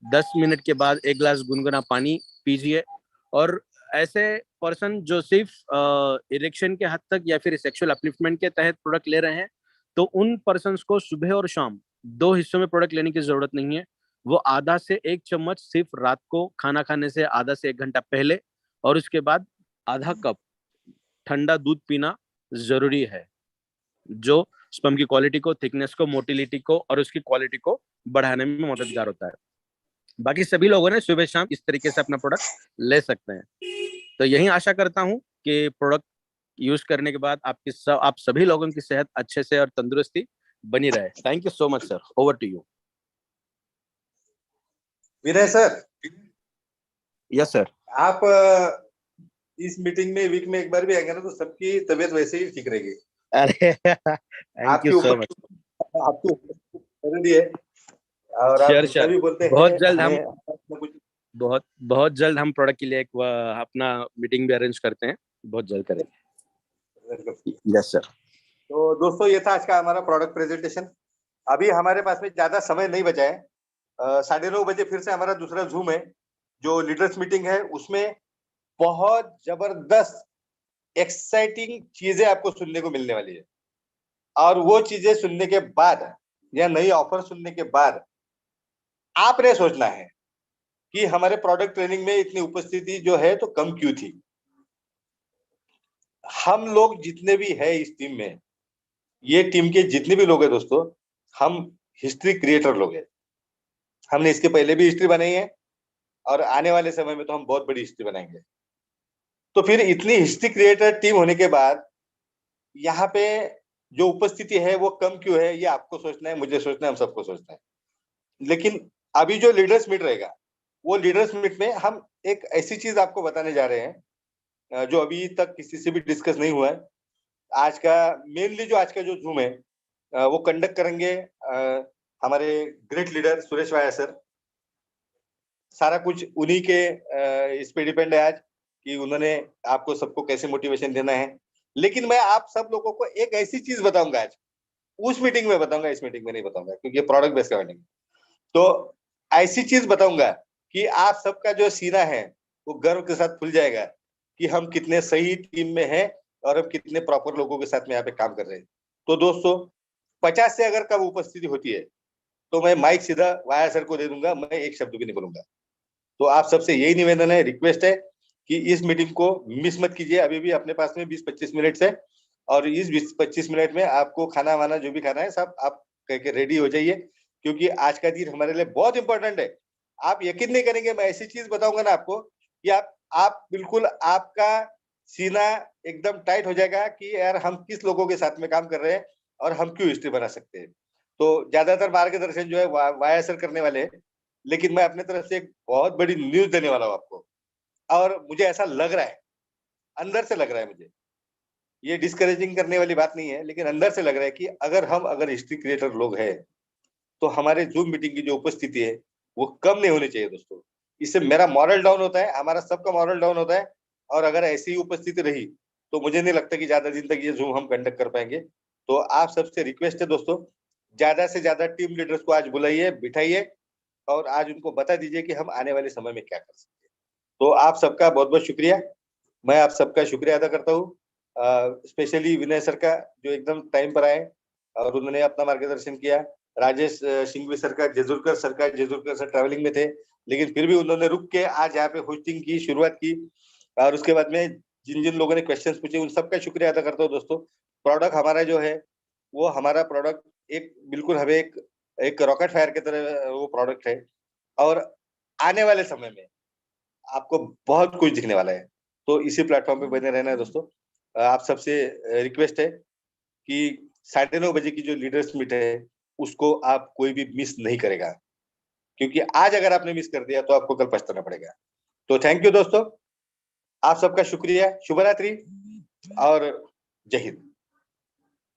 10 मिनट के बाद एक गिलास गुनगुना पानी पीजिए। और ऐसे पर्सन जो सिर्फ इरेक्शन के हद तक या फिर सेक्सुअल अपलिफ्टमेंट के तहत प्रोडक्ट ले रहे हैं, तो उन पर्सन्स को सुबह और शाम 2 हिस्सों में प्रोडक्ट लेने की जरूरत नहीं है। वो आधा से 1 चम्मच सिर्फ रात को खाना खाने से आधा से 1 घंटा पहले, और उसके बाद आधा कप ठंडा दूध पीना जरूरी है, जो स्पर्म की क्वालिटी को, थिकनेस को, मोटिलिटी को और उसकी क्वालिटी को बढ़ाने में मददगार होता है। बाकी सभी लोगों ने सुबह शाम इस तरीके से अपना प्रोडक्ट ले सकते हैं। तो यही आशा करता हूं कि प्रोडक्ट यूज करने के बाद आप सभी लोगों की सेहत अच्छे से और तंदुरुस्ती बनी रहे। Thank you so much sir, over to you. Vinay sir, yes sir. आप इस मीटिंग में वीक में एक बार भी आएंगे ना तो सबकी तबीयत वैसे ही ठीक रहेगी। अरे थैंक यू सो मच। आपकी जरूरी है। और आप जितना भी बोलते हैं, बहुत जल्द हम प्रोडक्ट के लिए एक अपना मीटिंग भी अरेंज करते हैं, बहुत जल्द करेंगे। Yes sir. तो दोस्तों, ये था आज का हमारा प्रोडक्ट प्रेजेंटेशन। अभी हमारे पास में ज्यादा समय नहीं बचा है। 9:30 बजे फिर से हमारा दूसरा जूम है, जो लीडर्स मीटिंग है। उसमें बहुत जबरदस्त एक्साइटिंग चीजें आपको सुनने को मिलने वाली है। और वो चीजें सुनने के बाद या नई ऑफर सुनने के बाद आपने सोचना है कि हमारे प्रोडक्ट ट्रेनिंग में इतनी उपस्थिति जो है तो कम क्यों थी। हम लोग जितने भी है इस टीम में, ये टीम के जितने भी लोग हैं दोस्तों, हम हिस्ट्री क्रिएटर लोग हैं। हमने इसके पहले भी हिस्ट्री बनाई है और आने वाले समय में तो हम बहुत बड़ी हिस्ट्री बनाएंगे। तो फिर इतनी हिस्ट्री क्रिएटर टीम होने के बाद यहाँ पे जो उपस्थिति है वो कम क्यों है, ये आपको सोचना है, मुझे सोचना है, हम सबको सोचना है। लेकिन अभी जो लीडर्स मीट रहेगा, वो लीडर्स मीट में हम एक ऐसी चीज आपको बताने जा रहे हैं जो अभी तक किसी से भी डिस्कस नहीं हुआ है। आज का मेनली जो आज का जो जूम है वो कंडक्ट करेंगे हमारे great leader Suresh via sir. सारा कुछ उन्हीं के इस पे डिपेंड है आज कि उन्होंने आपको सबको कैसे मोटिवेशन देना है। लेकिन मैं आप सब लोगों को एक ऐसी चीज बताऊंगा आज, उस मीटिंग में बताऊंगा, इस मीटिंग में नहीं बताऊंगा, क्योंकि प्रोडक्ट बेस्ड मीटिंग। तो ऐसी चीज बताऊंगा कि आप सबका जो सीना है वो गर्व के साथ खुल जाएगा कि हम कितने सही टीम में हैं और हम कितने प्रॉपर लोगों के साथ में यहाँ पे काम कर रहे हैं। तो दोस्तों, 50 से अगर कब उपस्थिति होती है तो मैं माइक सीधा वाया सर को दे दूंगा, मैं एक शब्द भी नहीं बोलूंगा। तो आप सबसे यही निवेदन है, रिक्वेस्ट है कि इस मीटिंग को मिस मत कीजिए। अभी भी अपने पास में 20-25 मिनट है और इस 20-25 मिनट में आपको खाना वाना जो भी खाना है सब आप करके रेडी हो जाइए, क्योंकि आज का दिन हमारे लिए बहुत इंपॉर्टेंट है। आप यकीन नहीं करेंगे, मैं ऐसी चीज बताऊंगा ना आपको कि आप बिल्कुल, आपका सीना एकदम टाइट हो जाएगा कि यार हम किस लोगों के साथ में काम कर रहे हैं और हम क्यों हिस्ट्री बना सकते हैं। तो ज्यादातर मार्गदर्शन जो है वाया सर करने वाले हैं, लेकिन मैं अपने तरफ से एक बहुत बड़ी न्यूज देने वाला हूँ आपको। और मुझे ऐसा लग रहा है, अंदर से लग रहा है मुझे, ये डिस्करेजिंग करने वाली बात नहीं है, लेकिन अंदर से लग रहा है कि अगर हिस्ट्री क्रिएटर लोग हैं तो हमारे जूम मीटिंग की जो उपस्थिति है वो कम नहीं होनी चाहिए दोस्तों। इससे मेरा मॉरल डाउन होता है, हमारा सबका मॉरल डाउन होता है। और अगर ऐसी ही उपस्थिति रही तो मुझे नहीं लगता कि ज्यादा दिन तक ये जूम हम कंडक्ट कर पाएंगे। तो आप सबसे रिक्वेस्ट है दोस्तों, ज्यादा से ज्यादा टीम लीडर्स को आज बुलाइए, बिठाइए और आज उनको बता दीजिए कि हम आने वाले समय में क्या कर सकते हैं। तो आप सबका बहुत बहुत शुक्रिया, मैं आप सबका शुक्रिया अदा करता हूँ। स्पेशली विनय सर का, जो एकदम टाइम पर आए और उन्होंने अपना मार्गदर्शन किया। राजेश सिंघवी सर का, जेजुरकर सर ट्रैवलिंग में थे, लेकिन फिर भी उन्होंने रुक के आज यहाँ पे होस्टिंग की शुरुआत की। और उसके बाद में जिन जिन लोगों ने क्वेश्चंस पूछे उन सबका शुक्रिया अदा करता हूँ दोस्तों। प्रोडक्ट हमारा जो है वो हमारा प्रोडक्ट एक बिल्कुल हमें एक रॉकेट फायर की तरह वो प्रोडक्ट है, और आने वाले समय में आपको बहुत कुछ दिखने वाला है। तो इसी प्लेटफॉर्म पे बने रहना है दोस्तों। आप सबसे रिक्वेस्ट है कि 9:30 बजे की जो लीडर्स मीट है उसको आप कोई भी मिस नहीं करेगा, क्योंकि आज अगर आपने मिस कर दिया तो आपको कल पछताना पड़ेगा। तो थैंक यू दोस्तों, आप सबका शुक्रिया, शुभ रात्रि और जय Hind.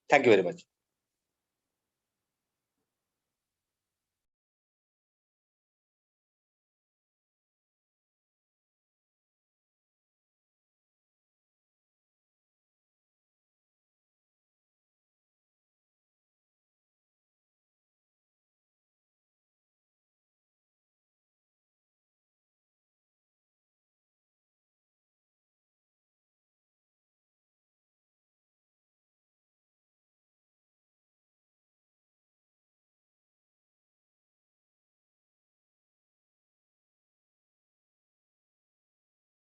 Thank you very much.